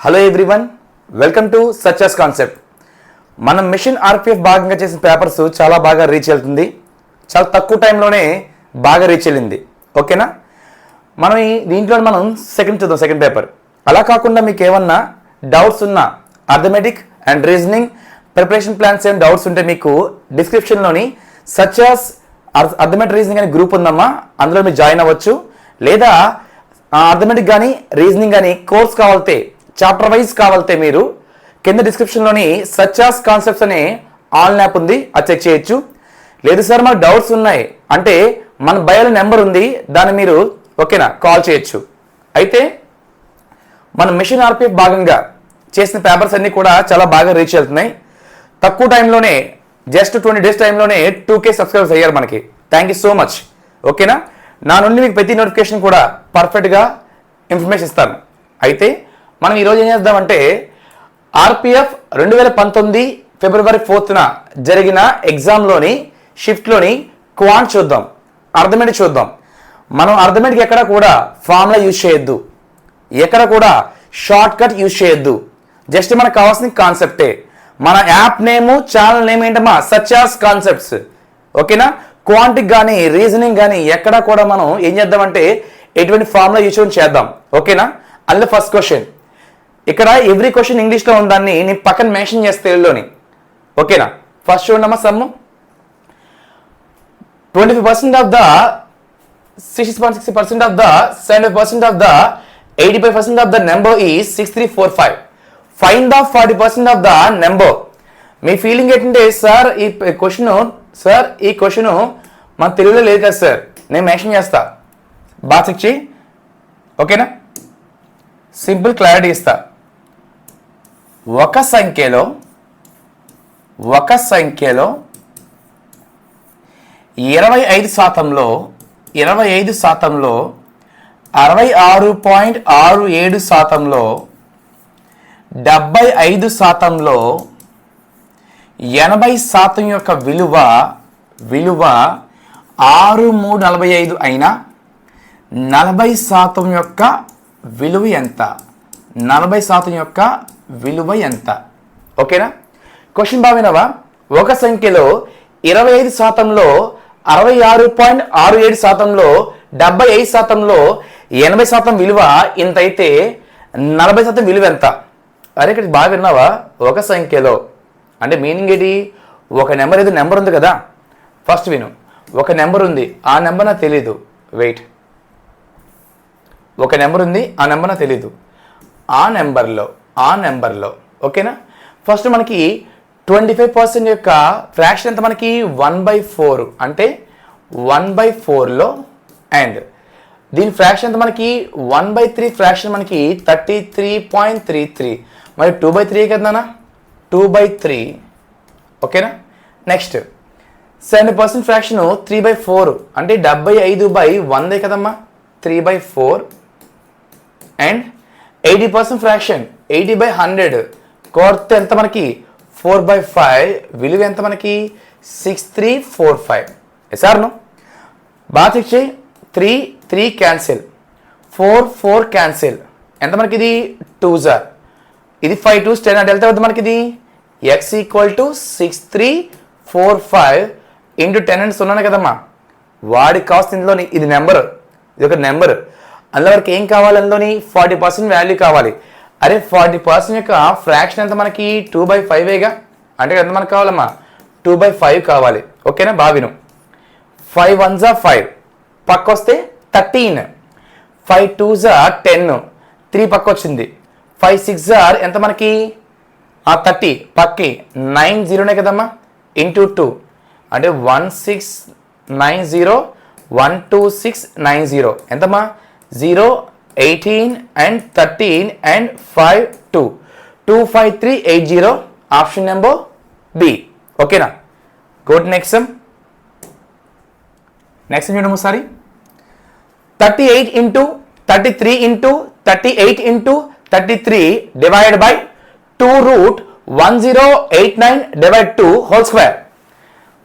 Hello everyone, welcome to success concept. మనం machine RPF భాగంగా చేసిన పేపర్స్ చాలా బాగా రీచ్ వెళ్తుంది. చాలా తక్కువ టైంలోనే బాగా రీచ్ వెళ్ళింది. ఓకేనా? మనం దీంట్లో మనం సెకండ్ పేపర్. అలా కాకుండా మీకు ఏమన్నా డౌట్స్ ఉన్నా arithmetic and reasoning preparation plans ఏం డౌట్స్ ఉంటే మీకు డిస్క్రిప్షన్లోని సక్సెస్ అర్థమెటిక్ రీజనింగ్ అనే గ్రూప్ ఉందమ్మా, అందులో మీరు జాయిన్ అవ్వచ్చు. లేదా అర్థమెటిక్ కానీ రీజనింగ్ కానీ కోర్స్ కావాలితే చాప్టర్ వైజ్ కావాలితే మీరు కింద డిస్క్రిప్షన్లోని సక్సెస్ కాన్సెప్ట్స్ అనే ఆన్లైన్ యాప్ ఉంది, అది చెక్ చేయొచ్చు. లేదు సార్ మాకు డౌట్స్ ఉన్నాయి అంటే మన బయోలో నెంబర్ ఉంది, దాన్ని మీరు ఓకేనా కాల్ చేయొచ్చు. అయితే మన మిషన్ ఆర్పిఎఫ్ భాగంగా చేసిన పేపర్స్ అన్నీ కూడా చాలా బాగా రీచ్ వెళ్తున్నాయి. తక్కువ టైంలోనే జస్ట్ 20 days టైంలోనే 2K సబ్స్క్రైబర్స్ అయ్యారు మనకి. Thank you so much. ఓకేనా? నా నుండి మీకు ప్రతి నోటిఫికేషన్ కూడా పర్ఫెక్ట్గా ఇన్ఫర్మేషన్ ఇస్తాను. అయితే మనం ఈరోజు ఏం చేద్దామంటే ఆర్పిఎఫ్ 2019 February 4th జరిగిన ఎగ్జామ్లోని షిఫ్ట్లోని క్వాంట్ చూద్దాం, అర్థమెటిక్ చూద్దాం. మనం అర్థమెటిక్ ఎక్కడ కూడా ఫార్ములా యూజ్ చేయొద్దు, ఎక్కడ కూడా షార్ట్ కట్ యూజ్ చేయొద్దు. జస్ట్ మనకు కావాల్సిన కాన్సెప్టే. మన యాప్ నేము ఛానల్ నేమ్ ఏంటమ్మా? Success concepts. ఓకేనా? క్వాంటిక్ కానీ రీజనింగ్ కానీ ఎక్కడ కూడా మనం ఏం చేద్దామంటే ఎటువంటి ఫార్ములా యూజ్ చేద్దాం. ఓకేనా? అందులో ఫస్ట్ క్వశ్చన్ ఇక్కడ ఎవ్రీ క్వశ్చన్ ఇంగ్లీష్లో ఉందాన్ని నేను పక్కన మెన్షన్ చేస్తే తెలుగులోని. ఓకేనా? ఫస్ట్ చూడమ్మా, sum 25% of the 60.60% of the 75% of the 85% of the number is 6345. Find the 40% of the number. మీ ఫీలింగ్ ఏంటంటే సార్ ఈ క్వశ్చన్ మన తెలుగులో లేదు కదా సార్, నేను మెన్షన్ చేస్తా, బాగా చెక్ చేయి. ఓకేనా? సింపుల్ క్లారిటీ ఇస్తా. ఒక సంఖ్యలో 25%లో 66.67%లో 75%లో 80% యొక్క విలువ 6345 అయినా 40% యొక్క విలువ ఎంత? 40% యొక్క విలువ ఎంత? ఓకేనా? క్వశ్చన్ బావినవా? ఒక సంఖ్యలో 25%లో 66.67%లో 75%లో 80% విలువ ఇంత అయితే 40% విలువ ఎంత? అరే ఇక్కడ బాగా విన్నావా? ఒక సంఖ్యలో అంటే మీనింగ్ ఏంటి? ఒక నెంబర్ ఏదో నెంబర్ ఉంది కదా, ఫస్ట్ విను. ఒక నెంబర్ ఉంది, ఆ నెంబర్ నాకు తెలీదు. వెయిట్, ఒక నెంబర్ ఉంది, ఆ నెంబర్ నాకు తెలీదు. ఆ నెంబర్లో ఓకేనా? ఫస్ట్ మనకి 25% యొక్క ఫ్రాక్షన్ ఎంత? మనకి 1/4 అంటే 1/4లో అండ్ దీని ఫ్రాక్షన్ ఎంత? మనకి 1/3 ఫ్రాక్షన్ మనకి 33.33. మరి 2/3 కదా, 2/3. ఓకేనా? నెక్స్ట్ 70% ఫ్రాక్షన్ 3/4 అంటే 75/100 కదమ్మా, 3/4. అండ్ 80% ఫ్రాక్షన్ 80/100 కొత్త ఎంత మనకి? 4/5. విలువ ఎంత మనకి? 6345. ఎసార్ను బాగా చెక్ చేయి. 3 క్యాన్సిల్, 4 క్యాన్సిల్. ఎంత మనకి? ఇది 2s, ఇది 5 2s 10 అంటే ఎంత అవుతుంది మనకి? ఇది x = 6345 × 10 అంటే 0 కదమ్మా. వాడికి కావాల్సిన ఇందులోని ఇది నెంబర్, ఇది ఒక నెంబర్. అందులో వరకు ఏం కావాలి? అందులోని 40% వాల్యూ కావాలి. అరే 40% యొక్క ఫ్రాక్షన్ ఎంత మనకి? 2/5గా అంటే ఎంత మనకు కావాలమ్మా? 2/5 కావాలి. ఓకేనా? బావిను 5 1s 5, పక్క వస్తే 13, 5 2s 10, 3 పక్క వచ్చింది, 5 6s ఎంత మనకి? 30 పక్కి 9 0 కదమ్మా, ఇంటూ 2 అంటే 1690 12690 ఎంతమ్మా? 0 18 and 13 and 5 2 25380. Option number B. ఓకేనా? గుడ్. నెక్స్ట్ చూడము ఒకసారి. 38 × 33 × 38 × 33 divide by 2√1089/2 whole square.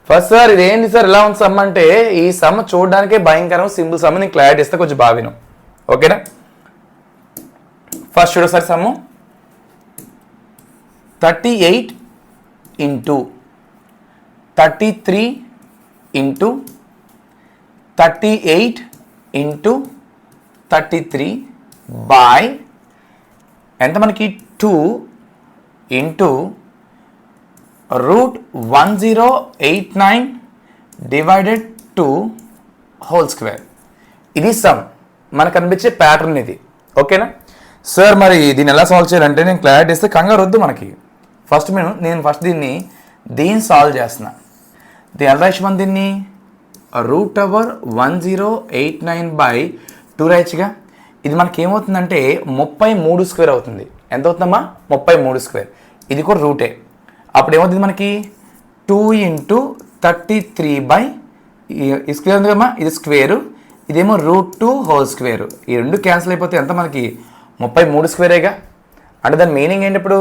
First sir ఇదేంటి సార్ ఇలా ఉంది సమ్ అంటే, ఈ సమ్ చూడడానికే భయంకరం సింపుల్ సమ్. నేను క్లారిటీ ఇస్తే కొంచెం బావిను. ఓకేనా? ఫస్ట్ చూడు sir sum 38 into 33 into 38 into 33 by ఎంత మనకి 2 ఇంటూ √1089 డివైడెడ్ 2 హోల్ స్క్వేర్. ఇది సమ్ మనకు కనిపించే ప్యాటర్న్ ఇది. ఓకేనా సార్, మరి దీన్ని ఎలా సాల్వ్ చేయాలంటే నేను క్లారిటీ ఇస్తే కంగారు వద్దు మనకి. నేను ఫస్ట్ దీన్ని సాల్వ్ చేస్తున్నా. దీన్ని ఎలా రాయచ్చు దీన్ని √1089/2 రాయచ్చుగా. ఇది మనకి ఏమవుతుందంటే 33 స్క్వేర్ అవుతుంది. ఎంత అవుతుందమ్మా? 33 స్క్వేర్. ఇది కూడా రూటే. అప్పుడు ఏమవుతుంది మనకి 2 ఇంటూ 33 ఈ స్క్వేర్ ఉంది కదమ్మా, ఇది స్క్వేరు, ఇదేమో √2 హోల్ స్క్వేరు. ఈ రెండు క్యాన్సిల్ అయిపోతే ఎంత మనకి 33 స్క్వేరేగా. అంటే దాని మీనింగ్ ఏంటి ఇప్పుడు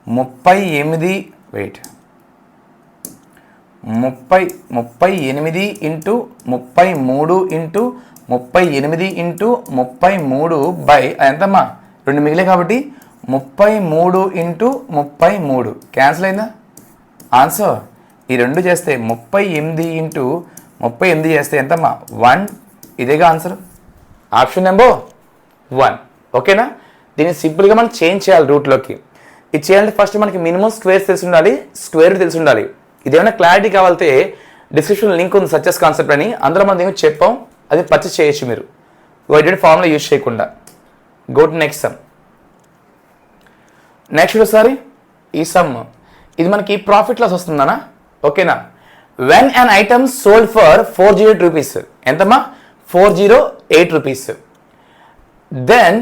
38 ఇంటూ 33 ఇంటూ 38 ఇంటూ 33 బై ఎంతమ్మా 2 మిగిలే కాబట్టి 33 ఇంటూ 33 క్యాన్సిల్ అయిందా ఆన్సర్. ఈ రెండు చేస్తే 38 ఇంటూ 38 చేస్తే ఎంతమ్మా 1. ఇదేగా ఆన్సర్, ఆప్షన్ నెంబర్ 1. ఓకేనా, దీన్ని సింపుల్గా మనం చేంజ్ చేయాలి రూట్లోకి. ఇది చేయాలంటే ఫస్ట్ మనకి మినిమం స్క్వేర్స్ తెలిసి ఉండాలి, స్క్వేర్ తెలిసి ఉండాలి. ఇదేమైనా క్లారిటీ కావాలంటే డిస్క్రిప్షన్ లింక్ ఉంది సచెస్ కాన్సెప్ట్ అని, అందులో మనం ఏమో చెప్పాం, అది పర్చేస్ చేయొచ్చు మీరు వైడెడ్ ఫార్ములా యూజ్ చేయకుండా. Go to next sum. Next ఒకసారి ఈ సమ్ ఇది మనకి ప్రాఫిట్ లాస్ వస్తుందనా. ఓకేనా, when an item sold for 408 rupees. ఎంతమ్మా 408 rupees. Then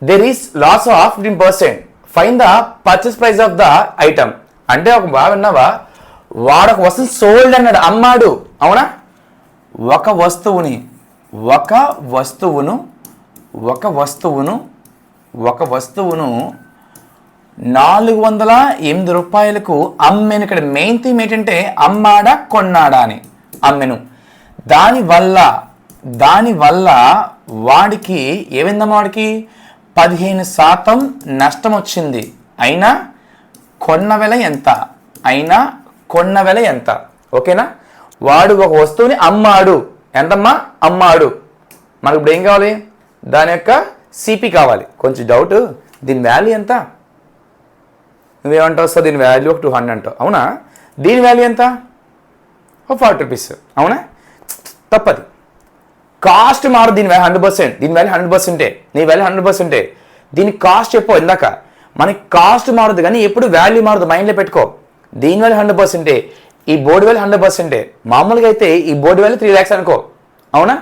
there is loss of 15%. Find the purchase price of the item. అంటే ఒక బాగా విన్నావా, వాడు ఒక వస్తువు సోల్డ్ అన్నాడు, అమ్మాడు. అవునా, ఒక వస్తువును 408 రూపాయలకు అమ్మెను. ఇక్కడ మెయిన్ థీమ్ ఏంటంటే అమ్మాడా కొన్నాడా అని. అమ్మెను. దానివల్ల వాడికి ఏమైందమ్మా, వాడికి 15% నష్టం వచ్చింది. అయినా కొన్న వెల ఎంత? ఓకేనా, వాడు ఒక వస్తువుని అమ్మాడు. ఎంతమ్మా అమ్మాడు. మనకు ఇప్పుడు ఏం కావాలి, దాని యొక్క సిపి కావాలి. కొంచెం డౌట్, దీని వాల్యూ ఎంత? నువ్వేమంటావు సార్, దీని వాల్యూ ఒక 200 అంటావు. అవునా, దీని వాల్యూ ఎంత? 40 రూపీస్. అవునా, తప్పది. కాస్ట్ మారు, దీని వాల్యూ 100%, దీని వాల్యూ 100%, నీ వాల్యూ 100%. దీని కాస్ట్ చెప్పు ఇందాక. మనకి కాస్ట్ మారుదు కానీ ఎప్పుడు వాల్యూ మారుదు, మైండ్లో పెట్టుకో. దీని వాల్యూ 100%, ఈ బోర్డు వాల్యూ 100%. మామూలుగా అయితే ఈ బోర్డు వాల్యూ 3 lakhs అనుకో. అవునా,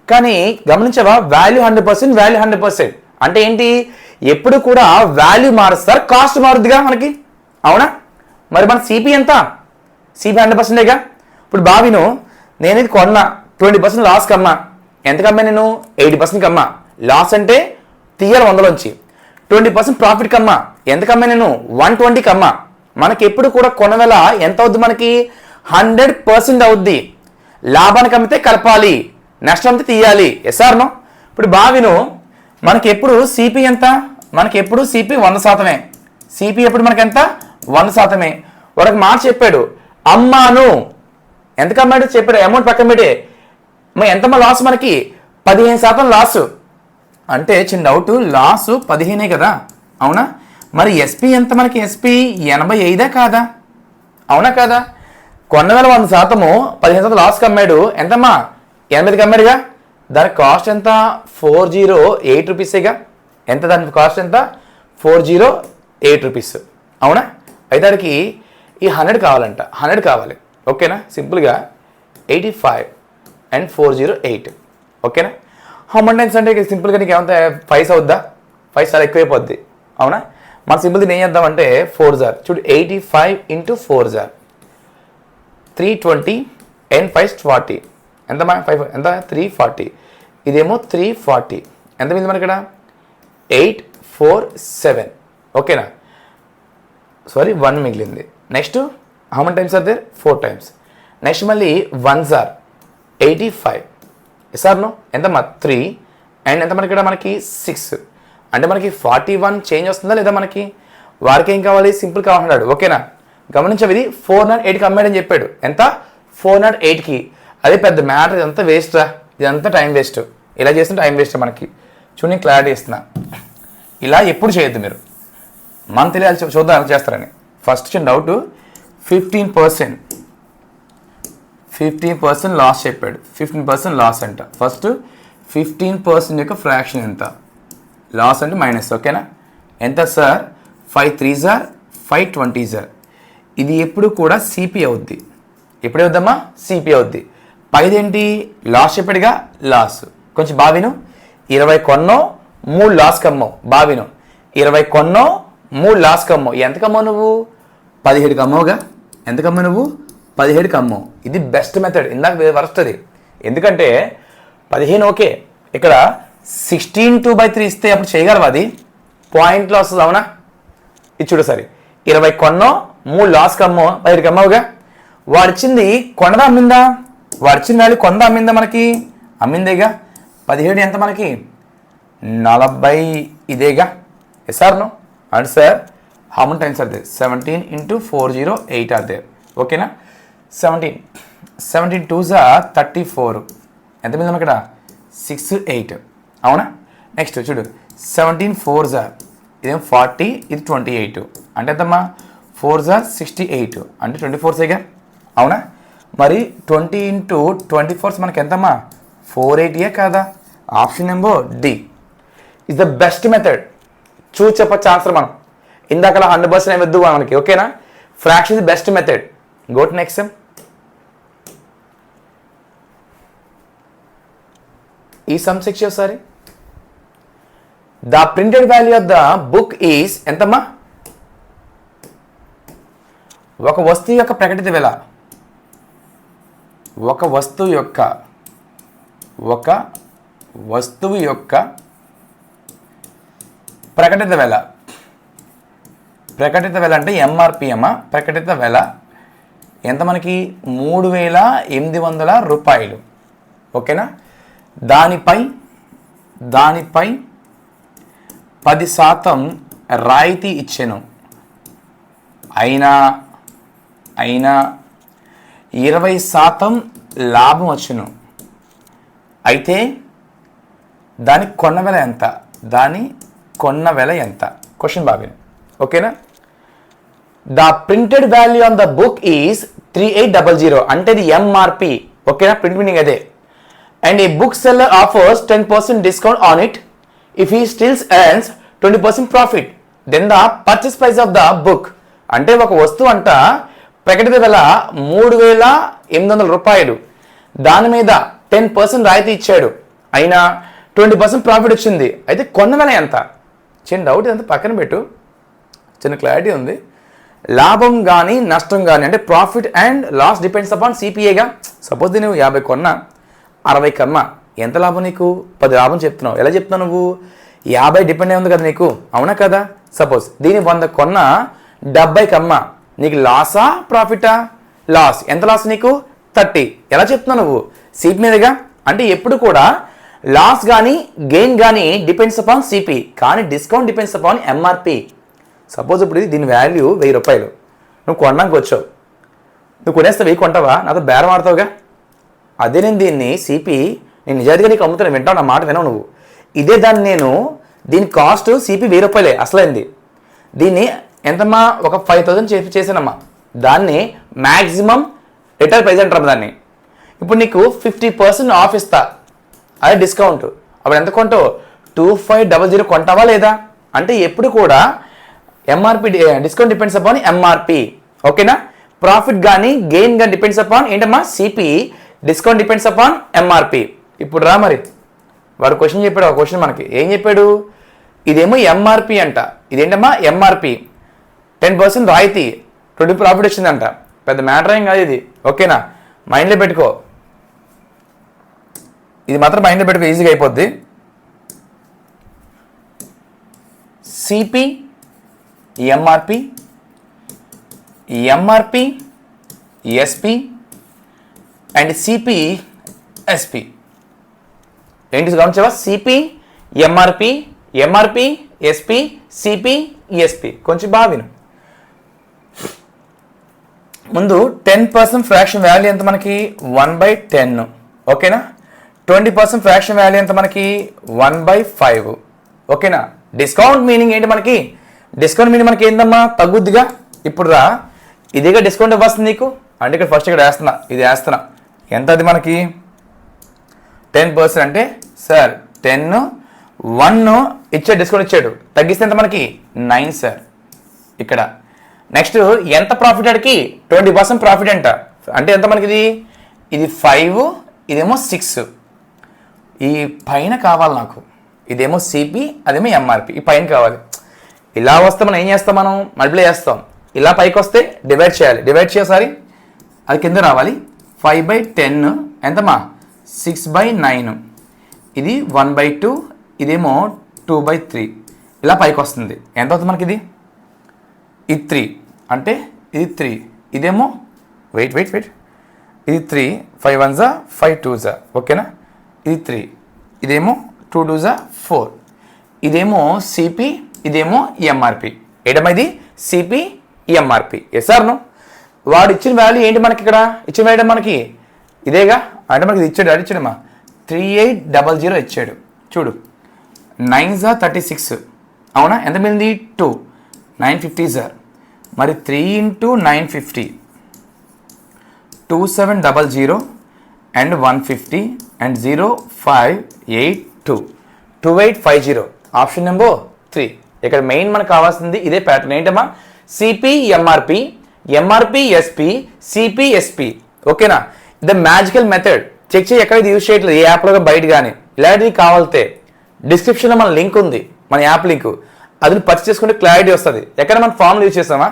కానీ గమనించవా, వాల్యూ 100%. అంటే ఏంటి, ఎప్పుడు కూడా వాల్యూ మారుస్తారు, కాస్ట్ మారుద్దిగా మనకి. అవునా, మరి మన సిపి ఎంత? సిపి 100%గా. ఇప్పుడు బావిను నేను ఇది కొన్నా, 20% లాస్కి అమ్మా. ఎంతకు అమ్మా నేను? 80%కి అమ్మా. లాస్ అంటే తీయాలి 100లోంచి. 20% ప్రాఫిట్కి అమ్మా. ఎంతకు అమ్మా నేను? 120కి అమ్మా. మనకి ఎప్పుడు కూడా కొనవేళ ఎంత అవుద్ది మనకి? 100% అవుద్ది. లాభానికి అమ్మితే కలపాలి, నష్టం అమ్మితే తీయాలి. ఎస్ఆర్నో. ఇప్పుడు బావిను మనకి ఎప్పుడు సిపి ఎంత? మనకి ఎప్పుడు సిపి 100%. సిపి ఎప్పుడు మనకి ఎంత? 100%. ఒక మాట చెప్పాడు, అమ్మాను. ఎంతకు అమ్మాడు చెప్పాడు, అమౌంట్ పక్కన పెట్టి. మరి ఎంతమ్మా లాస్ మనకి? 15% లాసు. అంటే చిన్న డౌట్, లాసు 15 కదా. అవునా, మరి ఎస్పీ ఎంత మనకి? ఎస్పీ 85 కాదా? అవునా కాదా? కొన్నవేళ 100%, 15% లాస్కి అమ్మాడు. ఎంతమ్మా? 80కి అమ్మాడుగా. దాని కాస్ట్ ఎంత? 408 రూపీసేగా. ఎంత దాని కాస్ట్ ఎంత? 408 రూపీస్. అవునా, అయితే దానికి ఈ 100 కావాలంట. 100 కావాలి. ఓకేనా, సింపుల్గా 85 and 408. ఓకేనా, హౌ మనీ టైమ్స్ అంటే సింపుల్గా నీకు ఏమంత 5 అవుద్దా? 5 చాలా ఎక్కువైపోద్ది. అవునా, మన సింపుల్ దీన్ని ఏం చేద్దామంటే 4 జార్ చూడు, 85 ఇంటూ 4 జార్ 320 and 5 40. ఎంత 5 ఎంత? 340. ఇదేమో 340. ఎంత మిగిలింది మనకి ఇక్కడ? 847. ఓకేనా, సారీ 1 మిగిలింది. Next how many times are there? 4 times. Next మళ్ళీ 1 జార్ 85. ఎస్ఆర్నో ఎంతమ్మా? 3 అండ్ ఎంత మనకి ఇక్కడ? మనకి 6. అంటే మనకి 41 చేంజ్ వస్తుందా లేదా? మనకి వారికి ఏం కావాలి, సింపుల్ కావాలన్నాడు. ఓకేనా, గమనించవి, ఇది 408కి అమ్మాడని చెప్పాడు. ఎంత, 408కి. అదే పెద్ద మ్యాటర్, ఇదంతా వేస్ట్రా, ఇదంతా టైం వేస్ట్. ఇలా చేస్తే టైం వేస్ట్ మనకి. చూడండి, నేను క్లారిటీ ఇస్తున్నా. ఇలా ఎప్పుడు చేయొద్దు మీరు, మనం తెలియాలి, చూద్దాం ఎలా చేస్తారని. ఫస్ట్ వచ్చిన డౌట్, 15% లాస్ చెప్పాడు. 15% లాస్ అంట. ఫస్ట్ 15% యొక్క ఫ్రాక్షన్ ఎంత, లాస్ అంటే మైనస్. ఓకేనా, ఎంత sir, 5 3s are 5 20s are. ఇది ఎప్పుడు కూడా సిపి అవుద్ది. ఎప్పుడు అవుద్దమ్మా, సిపి అవుద్ది. పైదేంటి, లాస్ చెప్పాడుగా, లాస్. కొంచెం బావిను, 20 కొన్నో 3 లాస్ కమ్మో. బావిను, 20 కొన్నో 3 లాస్ కమ్మో. ఎంత కమ్మో నువ్వు, 17కి అమ్మవుగా. ఎంత కమ్మో నువ్వు, 17కి అమ్మో. ఇది బెస్ట్ మెథడ్. ఇందాక వరుస్తుంది, ఎందుకంటే 15 ఓకే, ఇక్కడ 16 2/3 ఇస్తే అప్పుడు చేయగలవా, అది పాయింట్లో వస్తుంది. అవునా, ఇది చూడు సరే, 20 కొన్నో 3 లాస్కి అమ్మో, 17కి అమ్మవుగా. వాడిచ్చింది కొనదా అమ్మిందా, వాడిచ్చిన వాల్యూ కొందా అమ్మిందా, మనకి అమ్మిందేగా. 17 ఎంత మనకి, 40 ఇదేగా. Yes or no, and sir how many times are there, 17 × 408 are there. ఓకేనా, 17 2s are 34. ఎంత మీద ఇక్కడ, 6 8. అవునా, నెక్స్ట్ చూడు, 17 4s are, ఇదేం 40, ఇది 28. అంటే ఎంతమ్మా, 4s are 68, అంటే 24సేగా. అవునా, మరి 20 × 24 మనకి ఎంతమ్మా, 480 కాదా. Option number D is the best method. చూసి చెప్పచ్చు ఆన్సర్ మనం. ఇందాక 100% ఏమొద్దు మనకి. ఓకేనా, fraction is the best method. Go to next sum. ఈ సమ్ సెక్షన్ ఒకసారి. The printed value of the book is ఎంతమ్మా, ఒక వస్తువు యొక్క ప్రకటిత వెల, ఒక వస్తువు యొక్క ప్రకటిత వెల. ప్రకటిత వెల అంటే ఎంఆర్పి అమ్మా. ప్రకటిత వెల ఎంత మనకి, 3800 రూపాయలు. ఓకేనా, దానిపై 10% రాయితీ ఇచ్చాను. అయినా 20% లాభం వచ్చును. అయితే దాని కొన్న వెల ఎంత, క్వశ్చన్ బాగా. ఓకేనా, the printed value on the book is 3800, అంటే ఇది ఎంఆర్పి. ఓకేనా, ప్రింట్ మీనింగ్ అదే. And a book seller offers 10% discount on it. If he stills earns 20% profit, then the purchase price of the book. అంటే ఒక వస్తువు అంట ప్రకటిత వెల 3800 రూపాయలు, దాని మీద 10% రాయితీ ఇచ్చాడు, అయినా 20% ప్రాఫిట్ వచ్చింది. అయితే కొన్న వెల ఎంత. చిన్న డౌట్, ఇదంతా పక్కన పెట్టు, చిన్న క్లారిటీ ఉంది. లాభం కానీ నష్టం కానీ, అంటే profit and loss depends upon సిపిఏగా. సపోజ్ నువ్వు 50 కొన్నా, 60 కన్నా, ఎంత లాభం నీకు, 10 లాభం చెప్తున్నావు. ఎలా చెప్తున్నావు నువ్వు, 50 డిపెండ్ అయి ఉంది కదా నీకు. అవునా కదా. సపోజ్ దీని 100 కొన్నా, 70 కమ్మా, నీకు లాసా ప్రాఫిటా, లాస్. ఎంత లాస్ నీకు, 30. ఎలా చెప్తున్నావు నువ్వు, సిపి మీదగా. అంటే ఎప్పుడు కూడా లాస్ కానీ గెయిన్ కానీ డిపెండ్స్ అపాన్ సిపి, కానీ discount depends upon MRP. Suppose ఇప్పుడు దీని వాల్యూ 1000 రూపాయలు, నువ్వు కొనడానికి వచ్చావు, నువ్వు కొనేస్తే 1000 కొంటావా, నాతో బేరం ఆడతావుగా. అదే నేను దీన్ని సిపి, నేను నిజాయితీగా నీకు అమ్ముతాను, వింటావు నా మాట, వినవు నువ్వు. ఇదే దాన్ని నేను, దీని కాస్ట్ సిపి 1000 రూపాయలే అసలైంది. దీన్ని ఎంతమ్మా, ఒక 5000 చేసానమ్మా. దాన్ని మ్యాక్సిమం రిటైల్ ప్రైస్ అంటారు దాన్ని. ఇప్పుడు నీకు 50% ఆఫ్ ఇస్తా, అదే డిస్కౌంట్. అప్పుడు ఎంత కొంటావు, 2500 కొంటావా లేదా. అంటే ఎప్పుడు కూడా MRP, discount depends upon MRP. ఓకేనా, ప్రాఫిట్ కానీ గెయిన్ కానీ డిపెండ్స్ అపాన్ ఏంటమ్మా, CP. Discount depends upon MRP. ఇప్పుడు రా మరి, వాడు క్వశ్చన్ చెప్పాడు, ఒక క్వశ్చన్ మనకి ఏం చెప్పాడు, ఇదేమో ఎంఆర్పి అంట, ఇదేంటమ్మా ఎంఆర్పి, 10% రాయితీ, 20 ప్రాఫిట్ వచ్చిందంట. పెద్ద మ్యాటర్ ఏం కాదు ఇది. ఓకేనా, మైండ్లో పెట్టుకో, ఇది మాత్రం మైండ్లో పెట్టుకో, ఈజీగా అయిపోద్ది. CP MRP, MRP SP and CP SP. ఏంటి గమనించావా, CP MRP, MRP SP, CP, ESP. కొంచెం బాగా విను. ముందు 10% ఫ్రాక్షన్ వాల్యూ ఎంత మనకి 1/10. ఓకేనా? 20% ఫ్రాక్షన్ వాల్యూ ఎంత మనకి 1/5. ఓకేనా? డిస్కౌంట్ మీనింగ్ ఏంటి మనకి? డిస్కౌంట్ మీనింగ్ మనకి ఏందమ్మా? తగ్గుద్దిగా. ఇప్పుడు రా, ఇదిగా డిస్కౌంట్ వస్తుంది నీకు అంటే ఇక్కడ ఫస్ట్ ఇక్కడ వేస్తున్నా, ఇది వేస్తున్నా. ఎంత అది మనకి 10% అంటే సార్ 10, 1 ఇచ్చాడు, డిస్కౌంట్ ఇచ్చాడు. తగ్గిస్తే ఎంత మనకి 9 సార్. ఇక్కడ నెక్స్ట్ ఎంత ప్రాఫిట్ అడికి 20% ప్రాఫిట్ అంట. అంటే ఎంత మనకి ఇది 5, ఇదేమో 6. ఈ పైన కావాలి నాకు. ఇదేమో సిపి, అదేమో ఎంఆర్పి. ఈ పైన కావాలి. ఇలా వస్తే మనం ఏం చేస్తాం? మనం మల్టిప్లై చేస్తాం. ఇలా పైకి వస్తే డివైడ్ చేయాలి. డివైడ్ చేయాలి, అది కింద రావాలి. 5/10 ఎంతమ్మా? 6/9. ఇది 1/2, ఇదేమో 2/3. ఇలా పైకి వస్తుంది. ఎంత అవుతుంది మనకి? ఇది 3 అంటే ఇది 3, ఇదేమో వెయిట్ ఇది 3, 5 1 5 2. ఓకేనా? ఇది 3, ఇదేమో 2 2 4. ఇదేమో సిపి, ఇదేమో ఎంఆర్పి. ఏంటమ్మా ఇది? CP, MRP. Yes or no? వాడు ఇచ్చిన వాల్యూ ఏంటి మనకి? ఇక్కడ ఇచ్చిన వాల్యూ మనకి ఇదేగా. అంటే మనకి ఇది ఇచ్చాడు, అది ఇచ్చాడమ్మా 3800 ఇచ్చాడు. చూడు 9 36. అవునా? ఎంత మిగిలింది? 2, 950 సార్. మరి 3 × 950 2700 అండ్ 150 అండ్ 0582 2850. Option number 3. ఇక్కడ మెయిన్ మనకు కావాల్సింది ఇదే ప్యాటర్న్. ఏంటమ్మా? CP, MRP, MRP, SP, CP, SP. ఓకేనా? The magical method. చెక్ చేయి, ఎక్కడ ఇది యూజ్ చేయట్లేదు ఏ యాప్లో బయట కానీ. ఇలాంటివి కావాలితే డిస్క్రిప్షన్లో మన లింక్ ఉంది, మన యాప్ లింక్. అది పర్చేస్ చేసుకుంటే క్లారిటీ వస్తుంది. ఎక్కడ మనం ఫార్ములా యూజ్ చేస్తామా?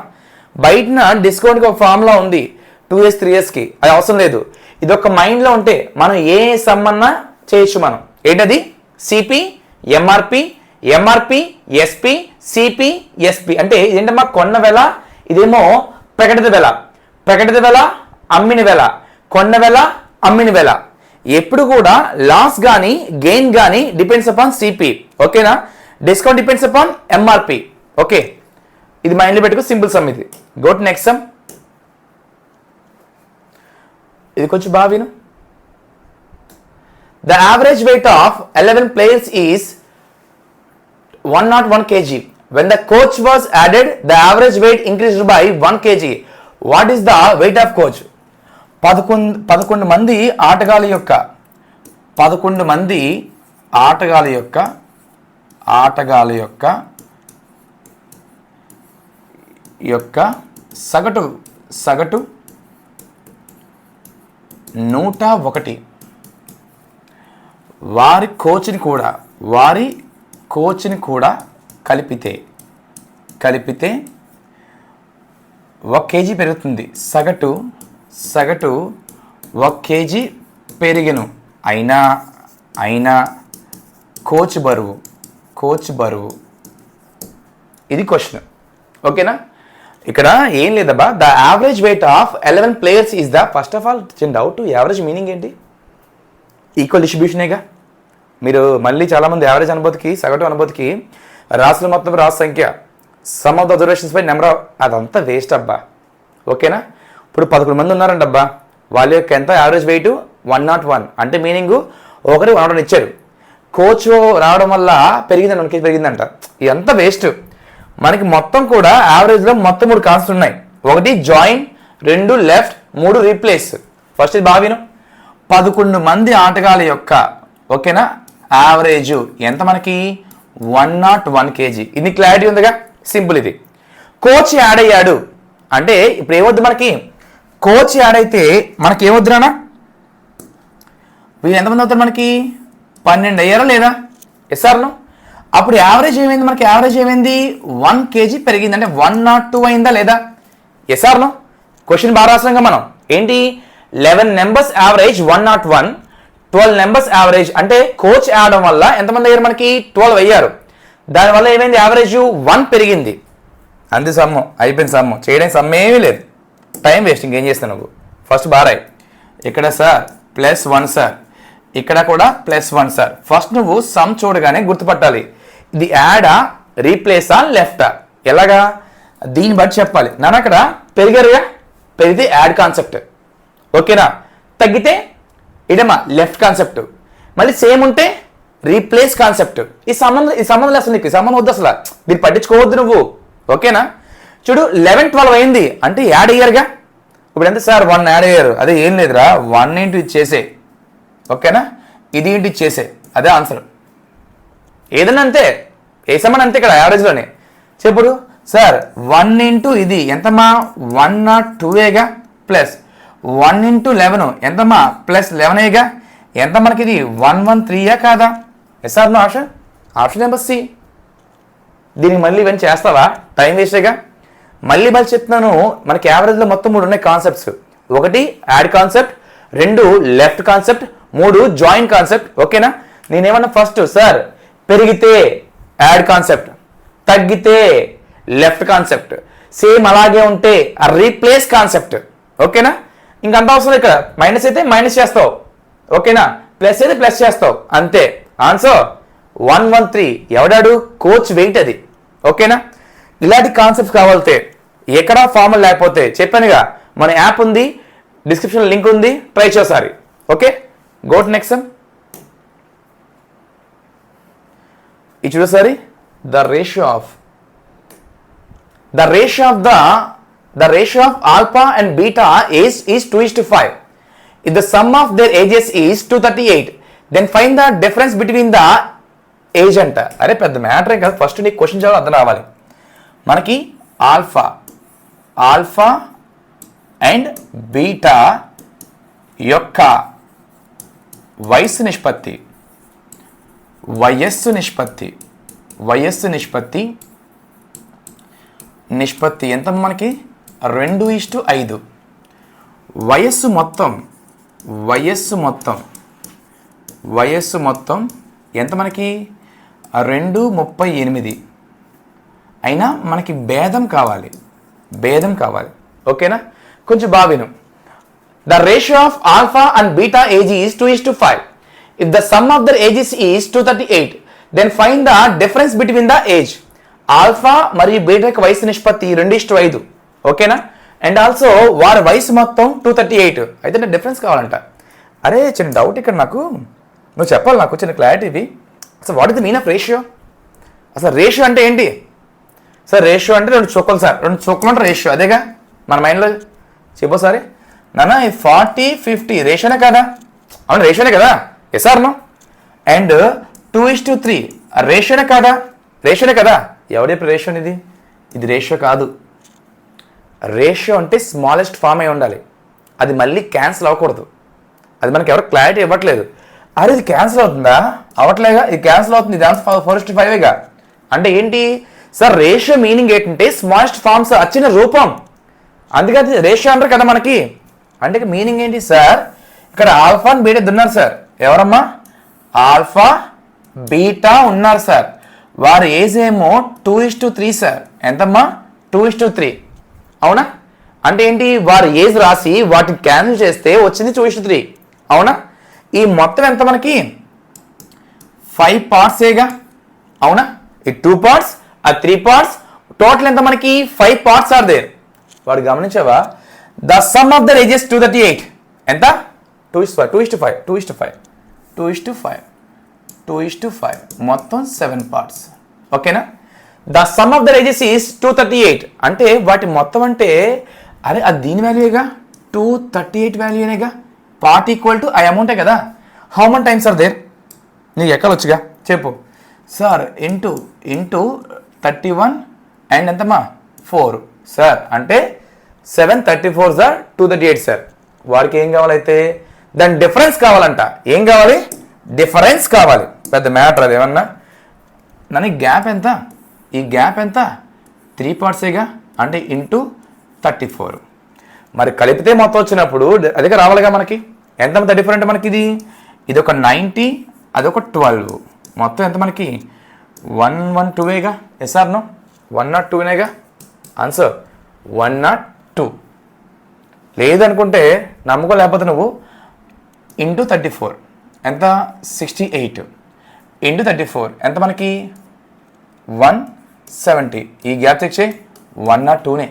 బయటన డిస్కౌంట్కి ఒక ఫార్ములా ఉంది 2 years 3 yearsకి. అది అవసరం లేదు. ఇది ఒక మైండ్లో ఉంటే మనం ఏ సమ్ అన్నా చేయొచ్చు. మనం ఏంటది? CP, MRP, MRP, SP, CP, SP. అంటే ఏంటమ్మా? కొన్న వెల, ఇదేమో ప్రకటిత వెల. ప్రకటిత వెల, అమ్మిన వెల. కొన్న వెల, అమ్మిన వెల. ఎప్పుడు కూడా లాస్ కానీ గెయిన్ కానీ డిపెండ్స్ అపాన్ సిపి. ఓకేనా? Discount depends upon MRP. Okay, ఇది మైండ్లో పెట్టుకో. సింపుల్ సమ్ ఇది. Go to next sum. ఇది కొంచెం బాగా విను. The average weight of 11 players is 101 kg. When the coach was added, the average weight increased by 1 kg. What is the weight of coach? 11 మంది ఆటగాళ్ళ యొక్క 11 మంది ఆటగాళ్ళ యొక్క సగటు 101. వారి కోచ్ని కూడా కలిపితే 1 kg పెరుగుతుంది. సగటు 1 kg పెరిగెను. అయినా కోచ్ బరువు. ఇది క్వశ్చన్. ఓకేనా? ఇక్కడ ఏం లేదబ్బా. The average weight of 11 players is the. First of all చిన్న డౌట్, యావరేజ్ మీనింగ్ ఏంటి? ఈక్వల్ డిస్ట్రిబ్యూషనేగా. మీరు మళ్ళీ చాలామంది యావరేజ్ అనుభూతికి, సగటు అనుభూతికి రాసుల మొత్తం రాసు సంఖ్య, some of the observations by number of, అదంతా వేస్ట్ అబ్బా. ఓకేనా? ఇప్పుడు 11 మంది ఉన్నారంటబ్బా. వాళ్ళ యొక్క ఎంత యావరేజ్ వెయిట్ 101. అంటే మీనింగ్ ఒకరు 101 ఇచ్చారు. కోచ్ రావడం వల్ల పెరిగిందంట, 1 kg పెరిగిందంట. ఇదంతా వేస్ట్. మనకి మొత్తం కూడా యావరేజ్లో మొత్తం 3 కాన్స్టెంట్స్ ఉన్నాయి. 1 జాయిన్, 2 లెఫ్ట్, 3 రీప్లేస్. ఫస్ట్ ఇది బాగా విను. 11 మంది ఆటగాళ్ళ యొక్క ఓకేనా యావరేజ్ ఎంత మనకి 101 kg. ఇది క్లారిటీ ఉందిగా? సింపుల్. ఇది కోచ్ యాడ్ అయ్యాడు అంటే ఇప్పుడు ఏమొద్దు మనకి? కోచ్ యాడ్ అయితే మనకి ఏమొద్దురానా? వీళ్ళు ఎంతమంది అవుతారు మనకి? 12 అయ్యారా లేదా? ఎస్ఆర్ను. అప్పుడు యావరేజ్ ఏమైంది మనకి? యావరేజ్ ఏమైంది? 1 kg పెరిగింది. అంటే 102 అయిందా లేదా? ఎస్ఆర్ను. క్వశ్చన్ బాగా రాసాంగా మనం. ఏంటి? 11 members యావరేజ్ 101, 12 members యావరేజ్. అంటే కోచ్ ఆడడం వల్ల ఎంతమంది అయ్యారు మనకి? 12 అయ్యారు. దానివల్ల ఏమైంది? యావరేజ్ 1 పెరిగింది. అంతే సమ్ము. అయిపోయింది సమ్ము. చేయడానికి సమ్మేమీ లేదు. Time waste. ఇంకేం చేస్తాను నువ్వు? ఫస్ట్ బారాయి. ఇక్కడ సార్ +1 సార్, ఇక్కడ కూడా +1 సార్. ఫస్ట్ నువ్వు సమ్ చూడగానే గుర్తుపట్టాలి ఇది యాడా రీప్లేసా లెఫ్టా? ఎలాగా? దీన్ని బట్టి చెప్పాలి. నన్ను అక్కడ పెరిగారుగా, పెరిగితే యాడ్ కాన్సెప్ట్, ఓకేనా? తగ్గితే ఇడమా లెఫ్ట్ కాన్సెప్ట్, మళ్ళీ సేమ్ ఉంటే రీప్లేస్ కాన్సెప్ట్. ఈ సంబంధం లేదు అసలు, నీకు ఈ సంబంధం వద్దు అసలు, దీన్ని పట్టించుకోవద్దు నువ్వు, ఓకేనా? చూడు 11, 12 అయింది అంటే యాడ్ అయ్యారుగా. ఇప్పుడు ఎంత సార్ 1 యాడ్ అయ్యారు, అదే ఏం లేదురా 1 ఇంటూ ఇచ్చేసే, ఓకేనా? ఇది ఇంటూ ఇచ్చేసే, అదే ఆన్సర్. ఏదైనా అంతే, వేసామని అంతే ఇక్కడ యావరేజ్లోనే. చెప్పుడు సార్ 1 ఇంటూ ఇది ఎంతమ్మా 102ఏగా, ప్లస్ 1 ఇంటూ 11 ఎంతమ్మా ప్లస్ 11ఏగా, ఎంత మనకి ఇది 113 కాదా? Yes or no? Option number C. దీనికి మళ్ళీ ఇవన్నీ చేస్తావా? టైం వేస్టేగా. మళ్ళీ చెప్తున్నాను, మనకి యావరేజ్లో మొత్తం 3 ఉన్నాయి concepts. 1 add concept, 2 left concept, 3 join concept, ఓకేనా? నేనేమన్నా ఫస్ట్ సార్ పెరిగితే యాడ్ కాన్సెప్ట్, తగ్గితే లెఫ్ట్ కాన్సెప్ట్, సేమ్ అలాగే ఉంటే రీప్లేస్ కాన్సెప్ట్, ఓకేనా? ఇంకంత అవసరం. ఇక్కడ మైనస్ అయితే మైనస్ చేస్తావు, ఓకేనా? ప్లస్ అయితే ప్లస్ చేస్తావు, అంతే. ఆన్సర్ 113. ఎవడాడు? కోచ్ వెయిట్ అది, ఓకేనా? ఇలాంటి కాన్సెప్ట్స్ కావాలితే ఎక్కడా ఫార్మల్ లేకపోతే చెప్పానుగా, మన యాప్ ఉంది, డిస్క్రిప్షన్లో లింక్ ఉంది, ట్రై చేసారి, okay? Go to next sum. ఇది చూడసారి, the ratio of alpha and beta is 2:5. If the sum of their ages is 238, then find the difference between the age అంట. అరే పెద్ద మ్యాటర్ కదా, ఫస్ట్ నీకు క్వశ్చన్ చదవాలి, అర్థం రావాలి. మనకి ఆల్ఫా అండ్ బీటా యొక్క వయస్సు నిష్పత్తి ఎంత మనకి? 2:5. వయస్సు మొత్తం ఎంత మనకి? 2:38. అయినా మనకి భేదం కావాలి, ఓకేనా? కొంచెం బాగా విను. The ratio of alpha and beta age is 2:5. If the sum of their ages is 238, then find the difference between the age. ఆల్ఫా మరియు బీటా యొక్క వయసు నిష్పత్తి 2:5, ఓకేనా? అండ్ ఆల్సో వారి వయసు మొత్తం 238. అయితే నాకు డిఫరెన్స్ కావాలంట. అరే చిన్న డౌట్ ఇక్కడ నాకు, నువ్వు చెప్పాలి నాకు చిన్న క్లారిటీ ఇది. అసలు what is the mean of ratio? అసలు రేషియో అంటే ఏంటి సార్? రేషియో అంటే 2 చుక్కలు సార్, 2 చుక్కలు అంటే రేషియో, అదేగా మన మైండ్లో. చెప్పు సారీ నాన్న, 40-50 రేషియోనే కదా? అవును రేషియోనే కదా, ఎస్ ఆర్ నో? అండ్ 2:3 రేషియోనే కదా? ఎవరి రేషియో ఇది రేషియో కాదు. రేషియో అంటే స్మాలెస్ట్ ఫామ్ అయి ఉండాలి, అది మళ్ళీ క్యాన్సిల్ అవ్వకూడదు. అది మనకి ఎవరు క్లారిటీ ఇవ్వట్లేదు. అరే ఇది క్యాన్సిల్ అవుతుందా? అవ్వట్లేగా, ఇది క్యాన్సిల్ అవుతుంది, ఇది 4:5 అంటే ఏంటి సార్? రేషియో మీనింగ్ ఏంటంటే స్మాలెస్ట్ ఫామ్స్ వచ్చిన రూపం, అందుకని రేషియో అంటారు కదా మనకి. అంటే మీనింగ్ ఏంటి సార్? ఇక్కడ ఆల్ఫా అండ్ బీటా ఉన్నారు సార్. ఎవరమ్మా? ఆల్ఫా బీటా ఉన్నారు సార్. వారి ఏజ్ ఏమో 2:3 సార్. ఎంతమ్మా? 2:3, అవునా? అంటే ఏంటి? వారి ఏజ్ రాసి వాటిని క్యాన్సిల్ చేస్తే వచ్చింది 2:3, అవునా? ఈ మొత్తం ఎంత మనకి? 5 పార్ట్సేగా, అవునా? ఈ 2 పార్ట్స్, ఆ 3 పార్ట్స్, టోటల్ ఎంత మనకి? 5 పార్ట్స్ ఆర్ దేర్. వాడు గమనించావా? The sum of their ages 238 ఎంత? 2:5 మొత్తం 7 పార్ట్స్, ఓకేనా? The sum of their ages is 238 అంటే వాటి మొత్తం అంటే, అరే అది దీని వాల్యూగా 238 వాల్యూనేగా. పార్ట్ ఈక్వల్ టు ఆ అమౌంటే కదా. How many times are there? నీకు ఎక్కలొచ్చుగా, చెప్పు సార్. ఇంటూ 31 అండ్ ఎంతమ్మా? 4 సార్. అంటే 734 సార్ 238 సార్. వాడికి ఏం కావాలైతే? దాని డిఫరెన్స్ కావాలంట. ఏం కావాలి? డిఫరెన్స్ కావాలి. పెద్ద మ్యాటర్ అది ఏమన్నా. నన్ను గ్యాప్ ఎంత? ఈ గ్యాప్ ఎంత? 3 పార్ట్సేగా, అంటే ఇంటూ 34. మరి కలిపితే మొత్తం వచ్చినప్పుడు అదిగా రావాలిగా మనకి. ఎంత డిఫరెంట్ మనకి? ఇది ఒక 90, అదొక 12, మొత్తం ఎంత మనకి? 112ఏగా. Yes or no? 102నేగా ఆన్సర్. 102. లేదనుకుంటే నమ్మకం లేకపోతే నువ్వు ఇంటూ 34 ఎంత? 68 ఇంటూ 34 ఎంత మనకి? 70. ఈ గ్యాప్ చెక్ చేయి 1 or 2నే.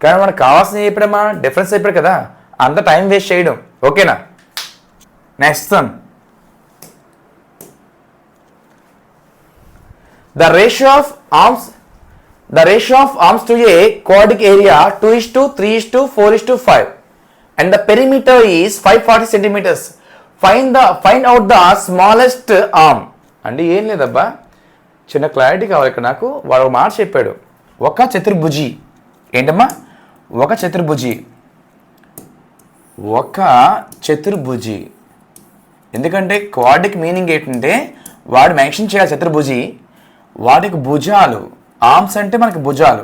కానీ మనకు కావాల్సిన చెప్పడమా డిఫరెన్స్ చెప్పాడు కదా, అంత టైం వేస్ట్ చేయడం. ఓకేనా? Next one, the ratio of arms to a quadratic area 2:3:4:5 and the perimeter is 540 centimeters. Find out the smallest arm. అంటే ఏం లేదబ్బా, చిన్న క్లారిటీ కావాలి ఇక్కడ నాకు. వాడు ఒక మాట చెప్పాడు, ఒక చతుర్భుజి. ఏంటమ్మా? ఒక చతుర్భుజి. ఎందుకంటే క్వాడ్రిక్ మీనింగ్ ఏంటంటే వాడు మెన్షన్ చేయాలి చతుర్భుజి. వాటికి భుజాలు, ఆర్మ్స్ అంటే మనకి భుజాలు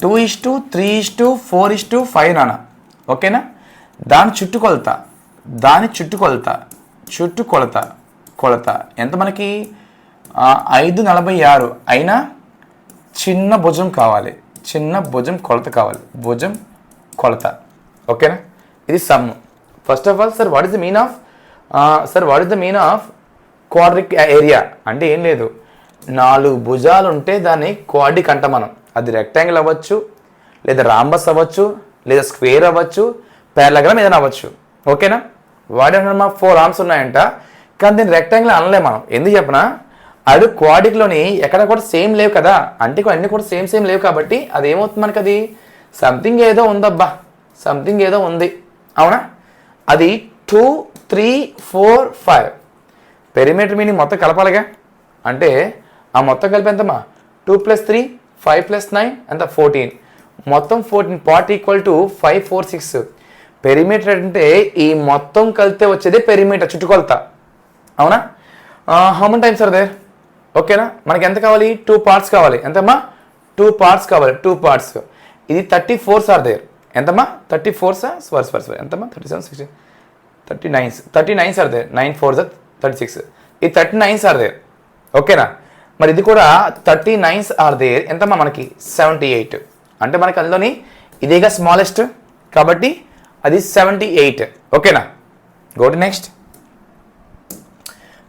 2:3:4:5 నాన్న. ఓకేనా? దాని చుట్టుకొలత ఎంత మనకి 5:46. అయినా చిన్న భుజం కావాలి, భుజం కొలత. ఓకేనా? ఇది some. First of all, sir what is the mean of quadric area అంటే ఏం లేదు, 4 భుజాలు ఉంటే దాన్ని క్వాడ్రిక్ అంట మనం. అది రెక్టాంగిల్ అవ్వచ్చు, లేదా రాంబస్ అవ్వచ్చు, లేదా స్క్వేర్ అవ్వచ్చు, పారలగ్రామ్ ఏదైనా అవ్వచ్చు. ఓకేనా? వాడేమన్నా 4 ఆర్మ్స్ ఉన్నాయంట, కానీ దీన్ని రెక్టాంగిల్ అనలే మనం. ఎందుకు చెప్పనా, అది క్వాడ్రిక్లోని ఎక్కడ కూడా సేమ్ లేవు కదా, అంటే అన్నీ కూడా సేమ్ లేవు కాబట్టి అది ఏమవుతుంది మనకి, అది సంథింగ్ ఏదో ఉంది. అవునా? అది 2, 3, 4, 5 పెరిమీటర్ మీనింగ్ మొత్తం కలపాలిగా. అంటే ఆ మొత్తం కలిపి ఎంతమ్మా? 2 + 3 5 + 9 ఎంత? 14. మొత్తం 14 పార్ట్ ఈక్వల్ టు 5, 4, 6. పెరిమీటర్ అంటే ఈ మొత్తం కలిపితే వచ్చేదే పెరిమీటర్, చుట్టుకొలత. అవునా? How many times are there? ఓకేనా? మనకి ఎంత కావాలి? 2 పార్ట్స్ కావాలి. ఎంతమ్మా? 2 పార్ట్స్ కావాలి. 2 పార్ట్స్. ఇది 34 ఆర్ దేర్. ఎంతమ్మా? 34 సారీ ఎంతమ్మా? 37, 16, 39 ఆర్ దేర్. 9 4 36. ఈ 39 ఆర్ దేర్. ఓకేనా? మరి ఇది కూడా 39 ఆర్ దేర్. ఎంతమ్మా మనకి? 78. అంటే మనకి అందులోని ఇదేగా స్మాలెస్ట్ కాబట్టి అది 78. ఓకేనా? Go to next.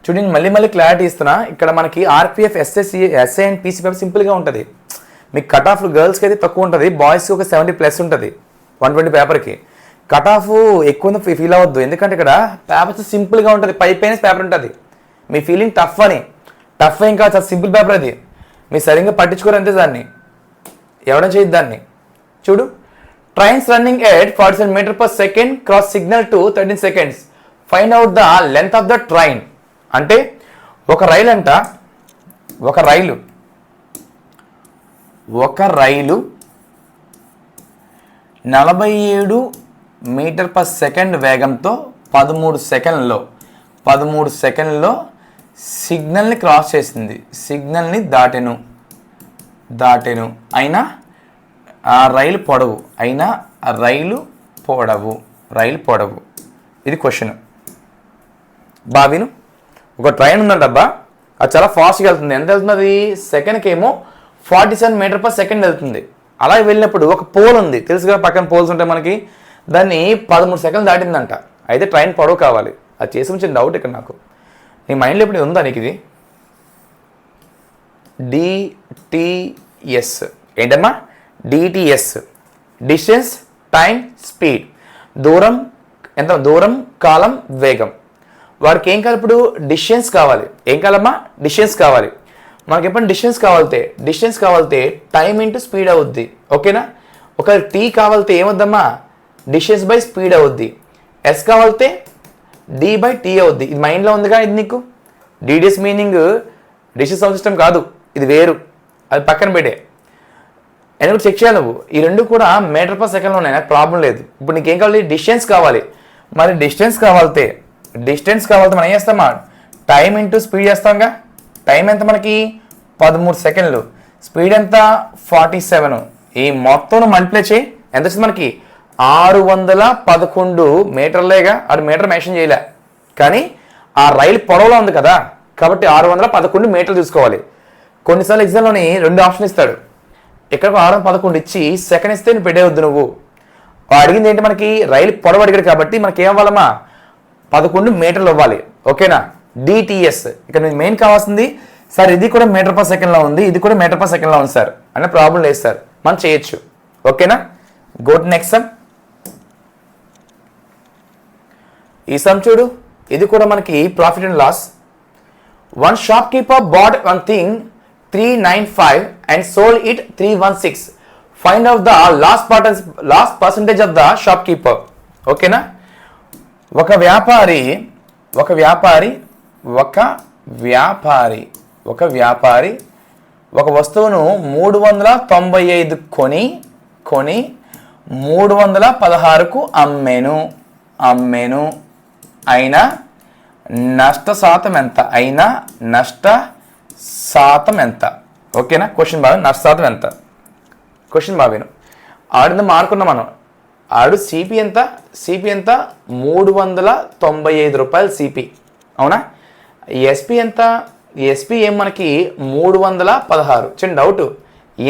చూడండి, మళ్ళీ క్లారిటీ ఇస్తున్నా. ఇక్కడ మనకి RPF, SI and PC paper సింపుల్గా ఉంటుంది. మీకు కట్ ఆఫ్ గర్ల్స్కి అయితే తక్కువ ఉంటుంది, బాయ్స్కి ఒక 70+ ఉంటుంది 120 పేపర్కి. కట్ ఆఫ్ ఎక్కువ ఫీల్ అవ్వద్దు, ఎందుకంటే ఇక్కడ పేపర్స్ సింపుల్గా ఉంటుంది. పైన పేపర్ ఉంటుంది. మీ ఫీలింగ్ టఫ్ ఏం కాదు, చాలా సింపుల్ పేపర్ అది. మీరు సరిగ్గా పట్టించుకోరు అంతే దాన్ని, ఎవడం చేయదు దాన్ని. చూడు, trains running at 47 m/s cross signal to 13 seconds. Find out the length of the train. అంటే ఒక రైలు 47 m/s వేగంతో 13 సెకండ్లలో సిగ్నల్ని క్రాస్ చేసింది, సిగ్నల్ని దాటెను. అయినా ఆ రైలు పొడవు. ఇది క్వశ్చన్. బావిను ఒక ట్రైన్ ఉందంటబ్బా, అది చాలా ఫాస్ట్గా వెళ్తుంది. ఎంత వెళ్తుంది అది? సెకండ్కి ఏమో 47 m/s వెళ్తుంది. అలా వెళ్ళినప్పుడు ఒక పోల్ ఉంది, తెలుసుగా, పక్కన పోల్స్ ఉంటాయి మనకి. దాన్ని 13 సెకండ్లు దాటిందంట. అయితే ట్రైన్ పొడవు కావాలి. అది చేసి ఉంచిన డౌట్ ఇక్కడ నాకు. నీ మైండ్లో ఎప్పుడు ఉందా నీకు ఇది? డిటిఎస్ ఏంటమ్మా? DTS distance, time, speed. దూరం ఎంత? దూరం, కాలం, వేగం. వాడికి ఏం కావాలి ఇప్పుడు? డిస్టెన్స్ కావాలి. ఏం కావాలమ్మా? డిస్టెన్స్ కావాలి. మనకి ఎప్పుడు డిస్టెన్స్ కావాలితే టైం ఇంటూ స్పీడ్ అవుద్ది. ఓకేనా? ఒకవేళ టీ కావాలితే ఏమవుద్దమ్మా? డిస్టెన్స్ బై స్పీడ్ అవుద్ది. ఎస్ కావాలితే D/T అవుద్ది. ఇది మైండ్లో ఉందిగా. ఇది నీకు DDS meaning distance sound system కాదు, ఇది వేరు. అది పక్కన పెట్టే. ఎందుకు చెక్ చేయాలి నువ్వు. ఈ రెండు కూడా m/s ఉన్నాయి, నాకు ప్రాబ్లం లేదు. ఇప్పుడు నీకేం కావాలి? డిస్టెన్స్ కావాలి. మరి డిస్టెన్స్ కావాలితే మనం ఏం చేస్తామా? టైం ఇంటూ స్పీడ్ చేస్తాంగా. టైం ఎంత మనకి? 13 సెకండ్లు. స్పీడ్ ఎంత? 47. ఈ మొత్తం మల్టిప్లై చేయి, ఎంత వచ్చింది మనకి? 611 మీటర్లేగా. అది మీటర్ మెన్షన్ చేయలే, కానీ ఆ రైలు పొడవులో ఉంది కదా, కాబట్టి 611 మీటర్లు తీసుకోవాలి. కొన్నిసార్లు ఎగ్జామ్లోని 2 ఆప్షన్ ఇస్తాడు. ఇక్కడ 611 ఇచ్చి సెకండ్ ఇస్తే నువ్వు పెట్టేవద్దు. నువ్వు అడిగింది ఏంటి? మనకి రైలు పొడవు అడిగాడు కాబట్టి మనకి ఏమవ్వాలమ్మా? 11 మీటర్లు ఇవ్వాలి. ఓకేనా? డిటిఎస్. ఇక్కడ మెయిన్ కావాల్సింది సార్ ఇది కూడా మీటర్ పర్ సెకండ్లో ఉంది, ఇది కూడా మీటర్ పర్ సెకండ్లో ఉంది సార్ అంటే ప్రాబ్లం లేదు సార్, మనం చేయొచ్చు. ఓకేనా, గో టు నెక్స్ట్ సమ్. ఈ సమ్ చూడు, ఇది కూడా మనకి profit and loss. One shopkeeper bought one thing 395 and sold it 316. Find out the lost percentage of the shopkeeper. ఓకేనా, ఒక వ్యాపారి ఒక వస్తువును 395 కొని 316కు అమ్మెను. అయినా నష్ట శాతం ఎంత? ఓకేనా, క్వశ్చన్ బాగా నష్ట శాతం ఎంత? క్వశ్చన్ బాగాను ఆడింది మార్కున్నాం మనం. ఆడు సిపి ఎంత? 395 రూపాయలు సిపి, అవునా? ఎస్పి ఎంత? ఎస్పి ఏం మనకి 316. చిన్న డౌట్,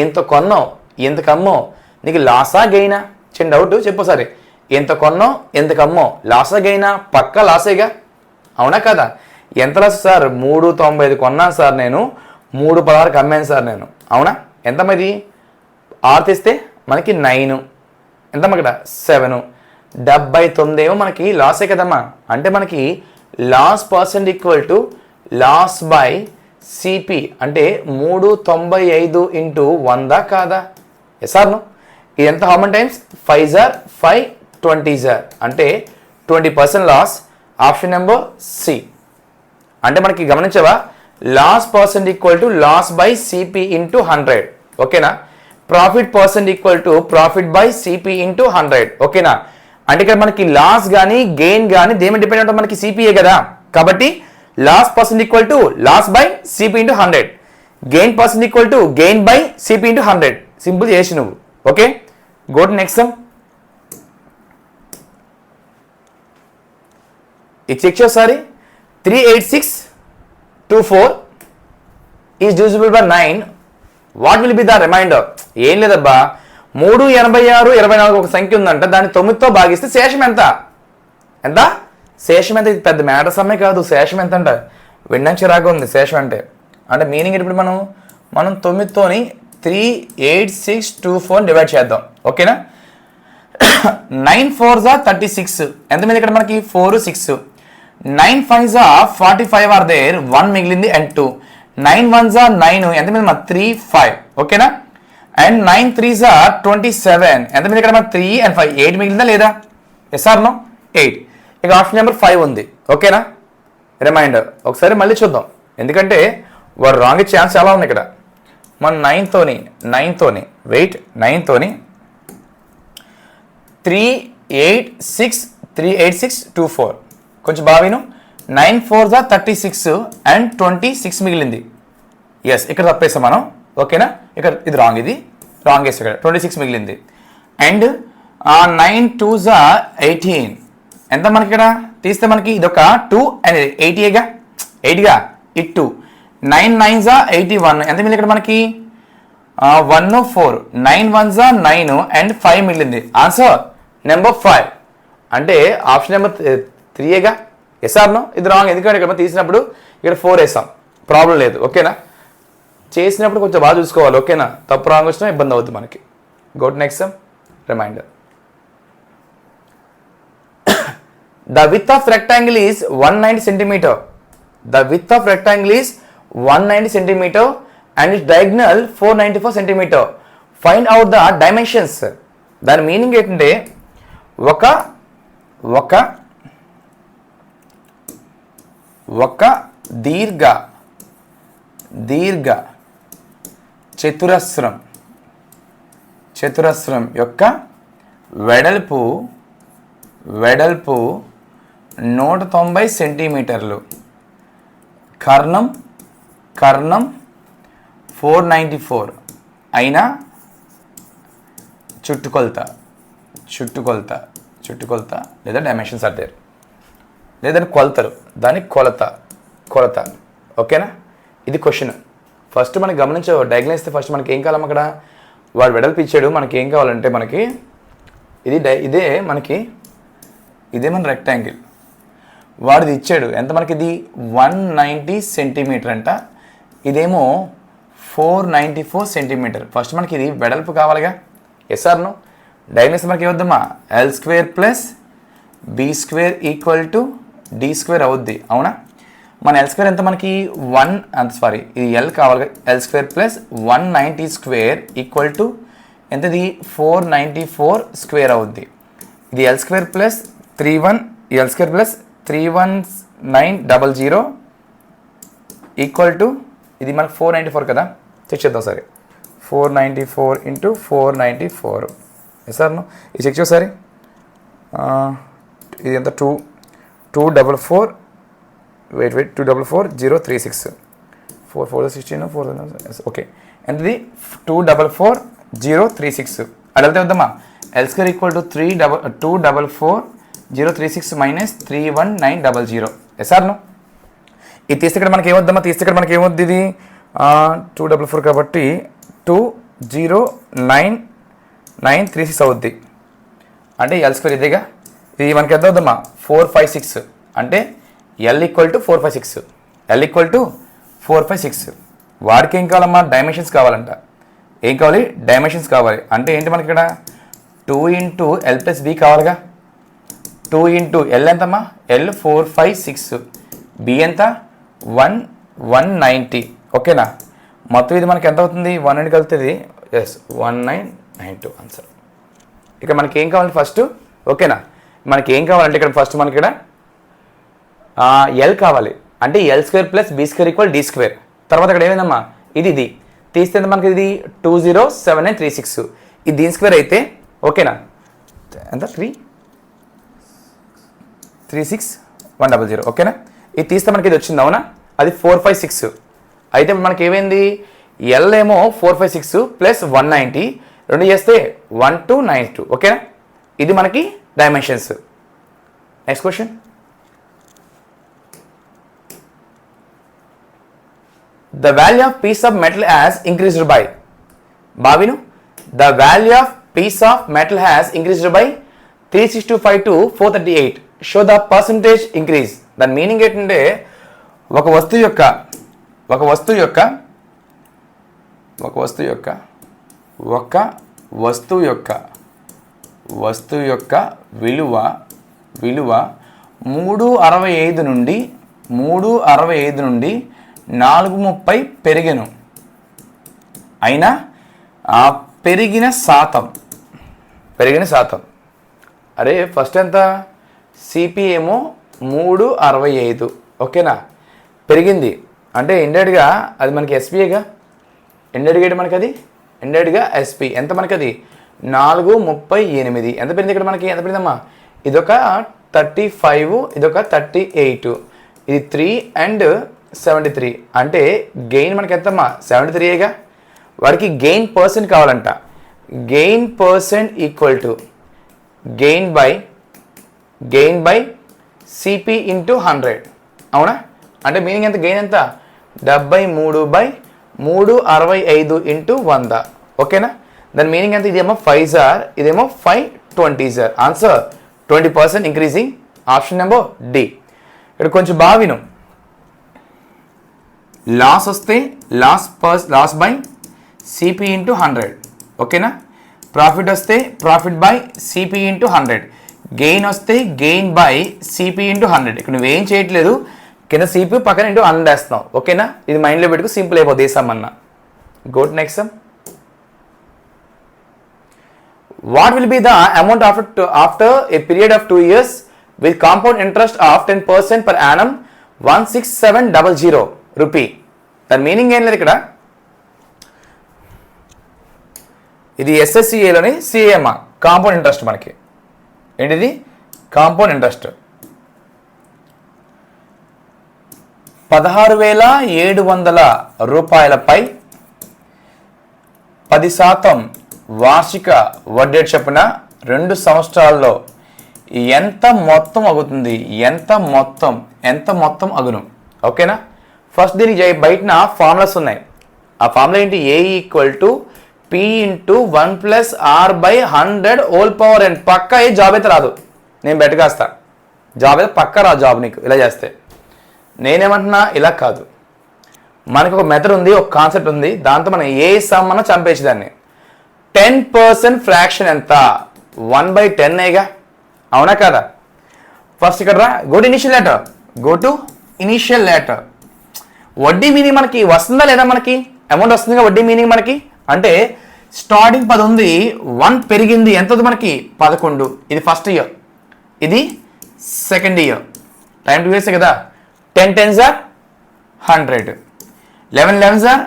ఎంత కొన్నావు ఎంతకు అమ్మో, నీకు లాసా గెయినా? చిన్న డౌట్ చెప్పు సరే, ఎంత కొన్నావు ఎంతకు అమ్మో, లాసా గెయినా? పక్కా లాసేగా, అవునా కదా? ఎంత లాస్ సార్? 395 కొన్నాను సార్ నేను, 316కి అమ్మాను సార్ నేను, అవునా? ఎంత మరి 6 తీస్తే మనకి 9, ఎంత అక్కడ 7, 79 ఏమో మనకి లాసే కదమ్మా. అంటే మనకి loss percent equal to loss by CP అంటే 395 ఇంటూ 100 కాదా? Yes or no? ఇది ఎంత? How many times? 5 జార్ 5, 20 జార్ అంటే 20% లాస్. Option number C. అంటే మనకి గమనించవా, loss percent equal to loss by CP into 100. ఓకేనా, profit percent equal to profit by CP into 100. ఓకేనా, అంటే ఇక్కడ మనకి లాస్ కానీ గెయిన్ కానీ దేని డిపెండ్ ఉంటుంది? మనకి సిపిఏ కదా. కాబట్టి loss percent equal to loss by CP into 100, gain percent equal to gain by CP into 100. Simple చేసి నువ్వు. Okay, go to next sum. ఇది చెక్ చేసారి. 38624 is divisible by 9. What will be the remainder? ఏం లేదబ్బా, 3, 86, 24 ఒక సంఖ్య ఉందంట, దాన్ని 9తో భాగిస్తే శేషం ఎంత? శేషం ఎంత? ఇది పెద్ద మ్యాటర్ సమ్మే కాదు. శేషం ఎంత అంట వినడానికి చిరాగా ఉంది. శేషం అంటే మీనింగ్ ఇప్పుడు మనం 9తోని 38624 డివైడ్ చేద్దాం. ఓకేనా, 9 4s are 36. ఎంత మీద ఇక్కడ మనకి 4, 6. 9 5s are 45 are there, 1 మిగిలింది and 2. 9 1s are 9, ఎంత మీద 3, 5. ఓకేనా, అండ్ 9 3s are 27, ఎంత మీద ఇక్కడ 3 and 5, 8 మిగిలిందా లేదా? Yes or no? 8. ఇక ఆప్షన్ నెంబర్ 5 ఉంది. ఓకేనా, రిమైండర్ ఒకసారి మళ్ళీ చూద్దాం, ఎందుకంటే వారు రాంగ్ ఛాన్స్ చాలా ఉంది ఇక్కడ. మన 9తోని 38624 కొంచెం బావిను. 9 4s are 36 అండ్ 26 మిగిలింది. ఎస్, ఇక్కడ తప్పేస్తాం మనం. ఓకేనా, ఇక్కడ ఇది రాంగ్ వేసి ఇక్కడ 26 మిగిలింది. అండ్ 9 2s are 18, ఎంత మనకి ఇక్కడ తీస్తే మనకి ఇదొక 2 అండ్ 8గా ఇట్ 2. 9 9s are 81, ఎంత మిగిలింది ఇక్కడ మనకి 1 4. 9 1s are 9 అండ్ 5 మిగిలింది. ఆన్సర్ నెంబర్ 5 అంటే ఆప్షన్ నెంబర్ 3గా. Yes or no? ఇది రాంగ్, ఎందుకంటే ఇక్కడ తీసినప్పుడు ఇక్కడ 4 వేసాం, ప్రాబ్లం లేదు. ఓకేనా, చేసినప్పుడు కొంచెం బాగా చూసుకోవాలి. ఓకేనా, తప్పు రాంగ్ వచ్చినా ఇబ్బంది అవుతుంది మనకి. Go to next sum. Reminder. The width of rectangle is 190 centimeter. The width of rectangle is 190 centimeter and its diagonal 494 centimeter. Find out the dimensions. దాని మీనింగ్ ఏంటంటే ఒక దీర్ఘ చతురస్రం యొక్క వెడల్పు 190 సెంటీమీటర్లు, కర్ణం 494 అయినా చుట్టుకొలత లేదా డైమెన్షన్స్ ఆర్ దేర్, లేదా కొలతలు, దాని కొలత. ఓకేనా, ఇది క్వశ్చన్. ఫస్ట్ మనకి గమనించే డయాగ్నల్ ఇస్తే ఫస్ట్ మనకి ఏం కావాలి? అక్కడ వాడు వెడల్పు ఇచ్చాడు, మనకి ఏం కావాలంటే మనకి ఇదే మన రెక్టాంగిల్. వాడిది ఇచ్చాడు ఎంత మనకి? ఇది 190 సెంటీమీటర్ అంట. ఇదేమో 494 సెంటీమీటర్. ఫస్ట్ మనకి ఇది వెడల్పు కావాలిగా. Yes or no? డయాగ్నస్ మనకి ఏమవుద్దమ్మా, L² plus B² equal to D² అవుద్ది, అవునా? మన L² ఎంత మనకి 1 ఇది L కావాలి. L² ప్లస్ 190² ఈక్వల్ టు ఎంతది 494² అవుద్ది. ఇది L² plus 31, L² plus 31900 equal to ఇది మనకు 494 కదా. చెక్ చేద్దాం సరే. 494 ఇంటూ 494. ఎస్ సార్ ఇది చెక్ చేయ సరే. ఇది ఎంత 244 244036 4 16 ఓకే. ఎంతది 244036. అడిగితే వద్దామా, L² equal to 244036 minus 31900. Yes sir no? ఇది తీస్తే ఇక్కడ మనకి ఏమొద్దామా, తీస్తే ఇక్కడ మనకి ఏమొద్ది, ఇది 244 కాబట్టి 20936 అవుద్ది. అంటే L² ఇదేగా. ఇది మనకి ఎంత అవుద్దమ్మా 456. అంటే L equal to 456. L equal to 456. వాడికి ఏం కావాలమ్మా, డైమెన్షన్స్ కావాలంట. ఏం కావాలి, డైమెన్షన్స్ కావాలి. అంటే ఏంటి మనకి ఇక్కడ 2 ఇంటూ L ప్లస్ B కావాలిగా. 2 ఇంటూ L ఎంతమ్మా, L 456, B ఎంత 190. ఓకేనా? మొత్తం ఇది మనకి ఎంత అవుతుంది, 1 కలుగుతుంది. Yes 1992 answer. ఇక మనకి ఏం కావాలి ఫస్ట్, ఓకేనా? మనకి ఏం కావాలంటే ఇక్కడ ఫస్ట్ మనకి ఇక్కడ L కావాలి. అంటే L² plus B² equal D². తర్వాత ఇక్కడ ఏమైందమ్మా, ఇది తీస్తే మనకి ఇది 207936. ఇది దీని స్క్వేర్ అయితే ఓకేనా, ఎంత 336,100. ఓకేనా? ఇది తీస్తే మనకి ఇది వచ్చింది, అవునా? అది 456. అయితే మనకి ఏమైంది, L ఏమో 456 ప్లస్ 190 రెండు చేస్తే 1292. ఓకేనా? ఇది మనకి dimensions. Next question. The value of piece of metal has increased by, Bhavinu, the value of piece of metal has increased by 365 to 438. Show the percentage increase. దాని మీనింగ్ ఏంటంటే ఒక వస్తువు యొక్క విలువ 365 నుండి 430 పెరిగెను. అయినా పెరిగిన శాతం అరే ఫస్ట్ ఎంత, సిపి ఏమో 365. ఓకేనా? పెరిగింది అంటే ఇండైరెక్ట్గా అది మనకి ఎస్పీఏగా. ఇండైరెక్ట్గా మనకి అది ఇండైరెక్ట్గా ఎస్పీ. ఎంత మనకి అది 438. ఎంత పెరిగింది ఇక్కడ మనకి, ఎంత పెరిగిందమ్మా, ఇదొక 35, ఇదొక 38, ఇది 3 అండ్ 73. అంటే గెయిన్ మనకి ఎంతమ్మా 73గా. వాడికి గెయిన్ పర్సెంట్ కావాలంట. Gain percent equal to gain by CP into 100. అవునా? అంటే మీనింగ్ ఎంత, గెయిన్ ఎంత 73/365 ఇంటూ 100. ఓకేనా? దాని మీనింగ్ ఎంత, ఇదేమో 5 సార్, ఇదేమో 520 sir. Answer 20% increasing. Option number D. ఇక్కడ కొంచెం బాగా విను. లాస్ వస్తే లాస్ బై సిపి ఇంటూ 100. ఓకేనా? ప్రాఫిట్ వస్తే profit by CP into 100. Gain వస్తే గెయిన్ బై సిపి ఇంటూ 100. ఇక్కడ నువ్వేం చేయట్లేదు, కింద సిపి పక్కన ఇంటూ 100 వేస్తున్నావు. ఓకేనా? ఇది మైండ్లో పెట్టుకు సింపుల్ అయిపోతుంది. సమ్మన్నా go to next sum. What will be the amount after a period of 2 years with compound interest of 10% per annum 16700 rupee? దాని మీనింగ్ ఏం లేదు ఇక్కడ. ఇది SSCAలోని CAM కాంపౌండ్ ఇంట్రెస్ట్. మనకి ఏంటిది కాంపౌండ్ ఇంట్రెస్ట్. 16,700 రూపాయలపై 10% వార్షిక వడ్డీ చొప్పున 2 సంవత్సరాల్లో ఎంత మొత్తం అవుతుంది, ఎంత మొత్తం అగును? ఓకేనా? ఫస్ట్ దీనికి బయటన ఫార్ములాస్ ఉన్నాయి. ఆ ఫార్ములా ఏంటి, A equal to P into 1+r/100 పక్క ఏ జాబ్ అయితే రాదు. నేను బెట్ కాస్తా, జాబ్ అయితే పక్క రాదు. జాబ్ నీకు ఇలా చేస్తే. నేనేమంటున్నా, ఇలా కాదు. మనకు ఒక మెథడ్ ఉంది, ఒక కాన్సెప్ట్ ఉంది, దాంతో మనం ఏ సమ్ అన్న చంపేసి దాన్ని. 10% ఫ్రాక్షన్ ఎంత? 1/10ఏగా, అవునా కదా? ఫస్ట్ ఇక్కడ రా, go to initial letter, go to initial letter. వడ్డీ మీనింగ్ మనకి వస్తుందా లేదా? మనకి అమౌంట్ వస్తుందిగా వడ్డీ మీనింగ్ మనకి. అంటే స్టార్టింగ్ 10 ఉంది, 1 పెరిగింది, ఎంత ఉంది మనకి? 11. ఇది ఫస్ట్ ఇయర్, ఇది సెకండ్ ఇయర్. టైం 2 years కదా. 10 10s are 100, 11 11s are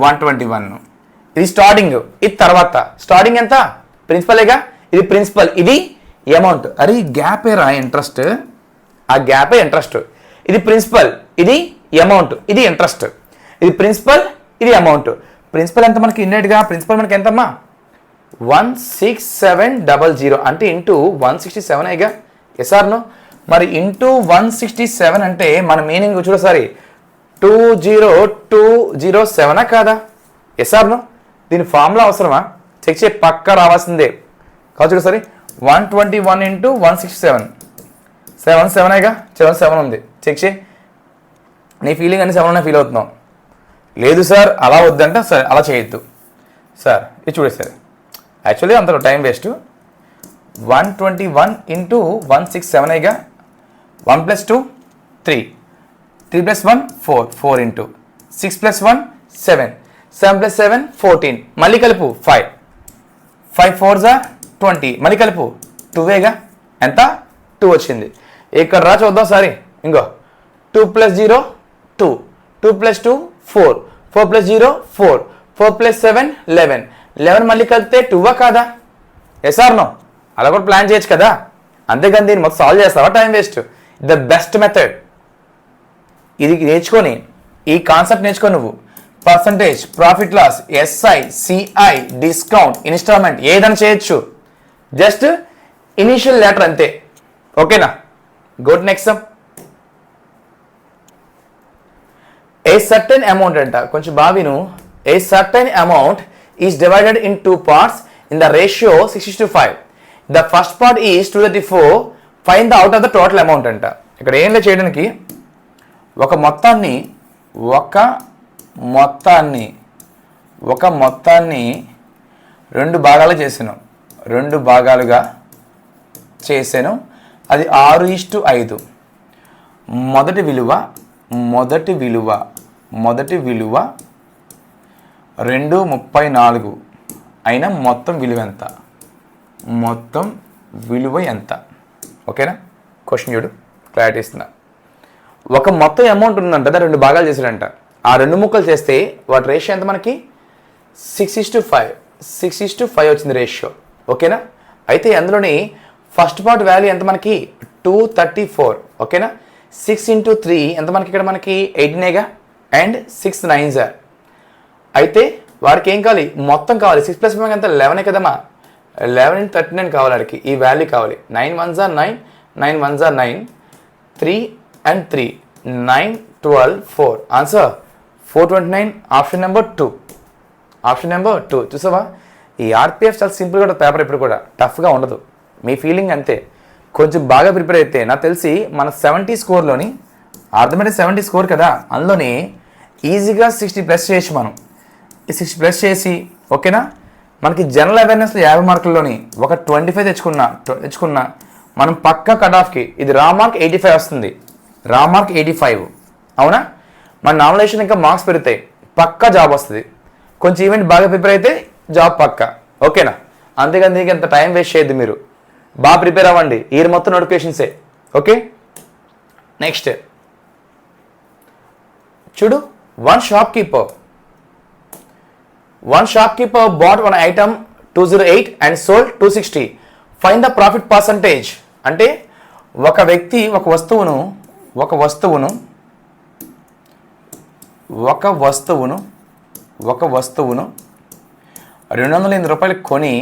121. ఇది స్టార్టింగ్. ఇది తర్వాత స్టార్టింగ్ ఎంత? ప్రిన్సిపలేగా, ఇది ప్రిన్సిపల్, ఇది అమౌంట్. అరే గ్యాప్ ఏరా ఇంట్రెస్ట్, ఆ గ్యాపే ఇంట్రెస్ట్. ఇది ప్రిన్సిపల్, ఇది అమౌంట్, ఇది ఇంట్రెస్ట్. ఇది ప్రిన్సిపల్, ఇది అమౌంట్. ప్రిన్సిపల్ ఎంత మనకి? ఇండైరెక్ట్గా ప్రిన్సిపల్ మనకి ఎంతమ్మా? 16700 అంటే ఇంటూ 167 అయ్యగా. Yes or no? మరి ఇంటూ 167 అంటే మన మీనింగ్ చూడసారి 20207 కాదా? Yes or no? దీని ఫార్ములా అవసరమా? చెక్ చేయి, పక్కా రావాల్సిందే. కాదు చూడసారి 121 ఇంటూ 167 7 అయ్యగా. 7 ఉంది, చెక్ చేయి. నీ ఫీలింగ్ అన్ని 7 ఫీల్ అవుతున్నావు. లేదు సార్ అలా వద్దంటే సరే అలా చేయొద్దు సార్. ఇది చూడే సార్, యాక్చువల్లీ అంత టైం వేస్ట్. 121 ఇంటూ 167 అయ్యగా. 1 + 2 3, 3 + 1 4, 4 ఇంటూ 6 + 1 7, 7 + 7 14. మళ్ళీ కలుపు 5, 5 4s are 20. మళ్ళీ కలుపు 2వేగా. ఎంత? 2 వచ్చింది. ఇక్కడ రా చూద్దాం సారీ. ఇంకో 2 + 0 2, 2 + 2 4, 4 + 0 4, 4 + 7 11, 11 మళ్ళీ కలిపితే 2 కాదా? Yes or no? అలా కూడా ప్లాన్ చేయొచ్చు కదా. అంతేగాని దీన్ని మొత్తం సాల్వ్ చేస్తావా? Time waste. The best method ఇది నేర్చుకొని, ఈ కాన్సెప్ట్ నేర్చుకో నువ్వు. Percentage, profit loss, SI, CI, discount, installment ఏదైనా చేయొచ్చు. జస్ట్ ఇనిషియల్ లెటర్ అంతే. ఓకేనా? Go to next sum. A certain amount అంట, కొంచెం బావిను. A certain amount is divided in 2 parts in the ratio 6:5. The first part is 234. Find the out of the total amount అంట. ఇక్కడ ఏం లేదు చేయడానికి, ఒక మొత్తాన్ని 2 భాగాలు చేసాను, 2 భాగాలుగా చేసాను. అది 6:5. మొదటి విలువ 234 అయినా మొత్తం విలువ ఎంత? మొత్తం విలువ ఎంత? ఓకేనా? క్వశ్చన్ చూడు, క్లారిటీ ఇస్తున్నా. ఒక మొత్తం అమౌంట్ ఉందంట, దాన్ని 2 భాగాలు చేశాడంట. ఆ 2 ముక్కలు చేస్తే వాటి రేషియో ఎంత మనకి? 6:5. 6:5 వచ్చింది రేషియో. ఓకేనా? అయితే అందులోని ఫస్ట్ పార్ట్ వాల్యూ ఎంత మనకి? 234. ఓకేనా? 6 × 3 ఎంత మనకి? ఇక్కడ మనకి 18గా. And 6 9s are. అయితే వాడికి ఏం కావాలి? మొత్తం కావాలి. 6 + 1 ఎంత? 11 కదమ్మా. 11 × 39 కావాలి వాడికి. ఈ వాల్యూ కావాలి. 9 1s are 9, 9 1s are 9, 3 and 3 9 12 4. Answer 429. Option number 2. Option number 2. చూసావా? ఈ ఆర్పిఎఫ్ చాలా సింపుల్గా ఉంటుంది పేపర్, ఇప్పుడు కూడా టఫ్గా ఉండదు. మీ ఫీలింగ్ అంతే. కొంచెం బాగా ప్రిపేర్ అయితే నాకు తెలిసి మన 70 స్కోర్లోని, అర్థమైతే 70 స్కోర్ కదా, అందులోని ఈజీగా 60+ చేయొచ్చు మనం. ఈ 60+ చేసి ఓకేనా, మనకి జనరల్ అవేర్నెస్లో 50 మార్కుల్లోని ఒక 25 తెచ్చుకున్నా మనం పక్కా కట్ ఆఫ్కి. ఇది రా మార్క్ 85 వస్తుంది, రా మార్క్ 85. అవునా? మన నామినేషన్ ఇంకా మార్క్స్ పెరుగుతాయి, పక్కా జాబ్ వస్తుంది. కొంచెం ఈవెంట్ బాగా ప్రిపేర్ అయితే జాబ్ పక్కా. ఓకేనా? అంతేగాని దీనికి ఎంత టైం వేస్ట్ చేయొద్దు. మీరు బాగా ప్రిపేర్ అవ్వండి. ఇయర్ మొత్తం నోటిఫికేషన్సే. ఓకే, నెక్స్ట్ చూడు. One shopkeeper bought one item 208 and sold 260. Find the profit percentage. అంటే ఒక వ్యక్తి ఒక వస్తువును 208 రూపాయలకి కొని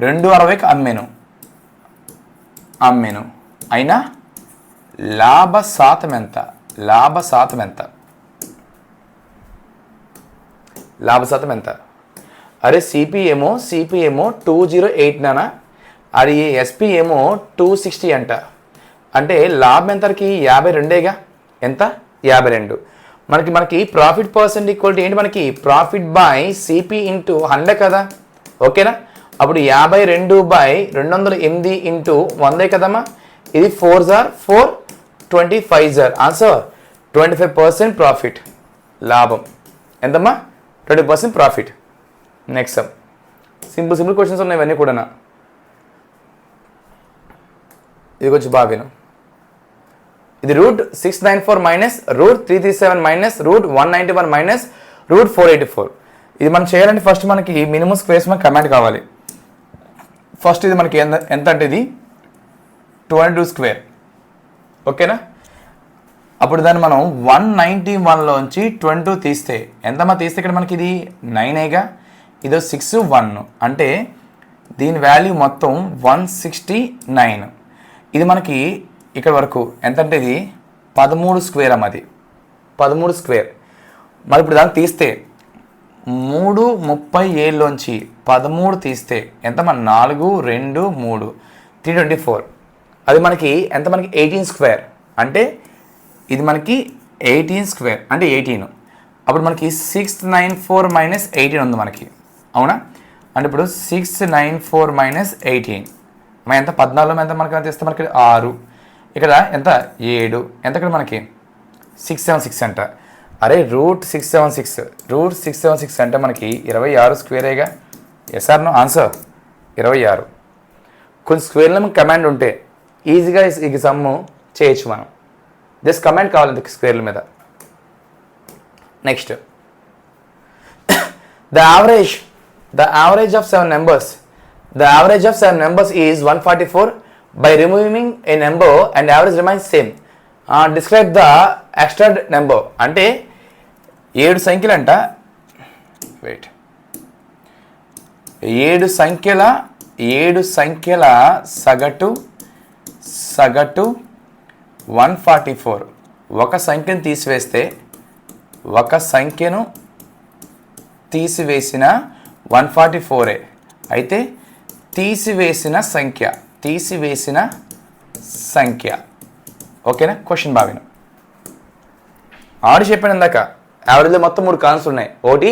260కి అమ్మాను. అయినా లాభ శాతం ఎంత? అరే సిపి ఏమో 208 నానా, అది ఎస్పి ఏమో 260 అంట. అంటే లాభం ఎంతకి? 52గా. ఎంత? 52. మనకి ప్రాఫిట్ పర్సెంట్ ఈక్వల్ టు ఏంటి, మనకి ప్రాఫిట్ బై సిపి ఇంటూ 100 కదా, ఓకేనా. అప్పుడు 52/208 ఇంటూ 100 కదమ్మా. ఇది 4 జార్ 4, 25 జార్ ఆన్సర్ 25% ప్రాఫిట్, లాభం ఎంతమ్మా 20% profit. Next some simple questions ఉన్నాయి ఇవన్నీ కూడా. ఇది కొంచెం బాగా విను. ఇది √694 మైనస్ √337 మైనస్ √191 మైనస్ √484. ఇది మనం చేయాలంటే ఫస్ట్ మనకి మినిమం స్క్వేర్స్ మనకి కమాండ్ కావాలి. ఫస్ట్ ఇది మనకి ఎంత అంటే ఇది 22 స్క్వేర్, ఓకేనా. అప్పుడు దాన్ని మనం 191లోంచి 22 తీస్తే ఎంతమ్మా తీస్తే ఇక్కడ మనకి ఇది 9గా, ఇదో 6 1 అంటే దీని వాల్యూ మొత్తం 169. ఇది మనకి ఇక్కడ వరకు ఎంత అంటే ఇది 13 స్క్వేర్ అమ్మ, అది 13 స్క్వేర్. మరి ఇప్పుడు దాన్ని తీస్తే 337లోంచి 13 తీస్తే ఎంతమ్మా 4 2 3 324. అది మనకి ఎంత, మనకి 18 స్క్వేర్ అంటే ఇది మనకి 18 స్క్వేర్ అంటే 18. అప్పుడు మనకి 694 మైనస్ 18 ఉంది మనకి, అవునా. అంటే ఇప్పుడు 694 మైనస్ 18 మన ఎంత 14లో ఎంత మనకి తీస్తే మనకి 6, ఇక్కడ ఎంత 7, ఎంత ఇక్కడ మనకి 676 అంట. అరే √676 అంటే మనకి 26 స్క్వేరేగా. Yes or no answer 26. కొన్ని స్క్వేర్లో మనకి కమాండ్ ఉంటే ఈజీగా ఈ సమ్ము చేయొచ్చు మనం. జస్ట్ కమాండ్ కావాలి స్క్వేర్ల మీద. Next the average of 7 numbers. The average of 7 numbers is 144. By removing a number and average remains same. Describe the extra number. అంటే 7 సంఖ్యలు అంట, వెయిట్ 7 సంఖ్యల సగటు 144. ఒక సంఖ్యను తీసివేసిన 144. అయితే తీసివేసిన సంఖ్య ఓకేనా. క్వశ్చన్ బాగా ఆడు చెప్పాను ఇందాక, యావరేజ్లో మొత్తం 3 కాన్స్ ఉన్నాయి. ఒకటి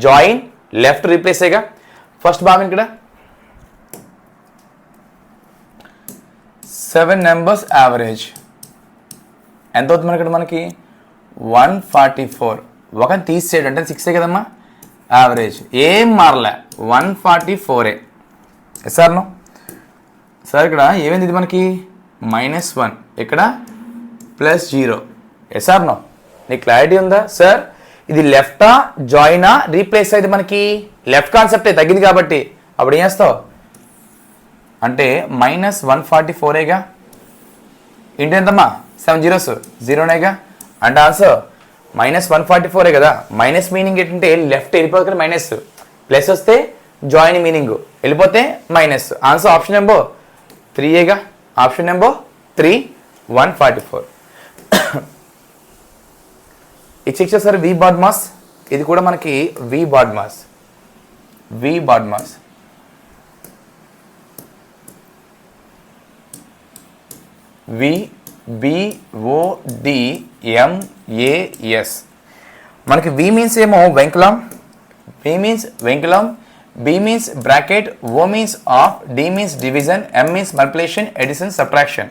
జాయిన్, లెఫ్ట్ రీప్లేసేగా. ఫస్ట్ బాగా ఇక్కడ 7 numbers యావరేజ్ ఎంత అవుతుంది మనకి, మనకి 144. ఒకని తీసేయడం అంటే 6 కదమ్మా యావరేజ్, ఏం మారలే 144. సార్ నో సార్ ఇక్కడ ఏమైంది, ఇది మనకి -1, ఇక్కడ +0. సార్ నో నీకు క్లారిటీ ఉందా సార్? ఇది లెఫ్టా జాయినా రీప్లేస్ అయితే మనకి లెఫ్ట్ కాన్సెప్టే తగ్గింది కాబట్టి అప్పుడు ఏం చేస్తావు అంటే -144గా ఇంటి ఎంతమ్మా 7 zeros 0నేగా అంటే ఆన్సర్ -144 కదా. మైనస్ మీనింగ్ ఏంటంటే లెఫ్ట్ వెళ్ళిపోతే మైనస్, ప్లస్ వస్తే జాయిన్ మీనింగ్, వెళ్ళిపోతే మైనస్. ఆన్సర్ ఆప్షన్ నెంబర్ 3గా. Option number 3 144. ఇది చెక్ చేస్తారు వి బాడ్మాస్. ఇది కూడా మనకి వి బాడ్మాస్. VBODMAS. మనకి V మీన్స్ ఏమో vinculum, B means vinculum, B means bracket, O means of, D means division, M means multiplication, addition, subtraction.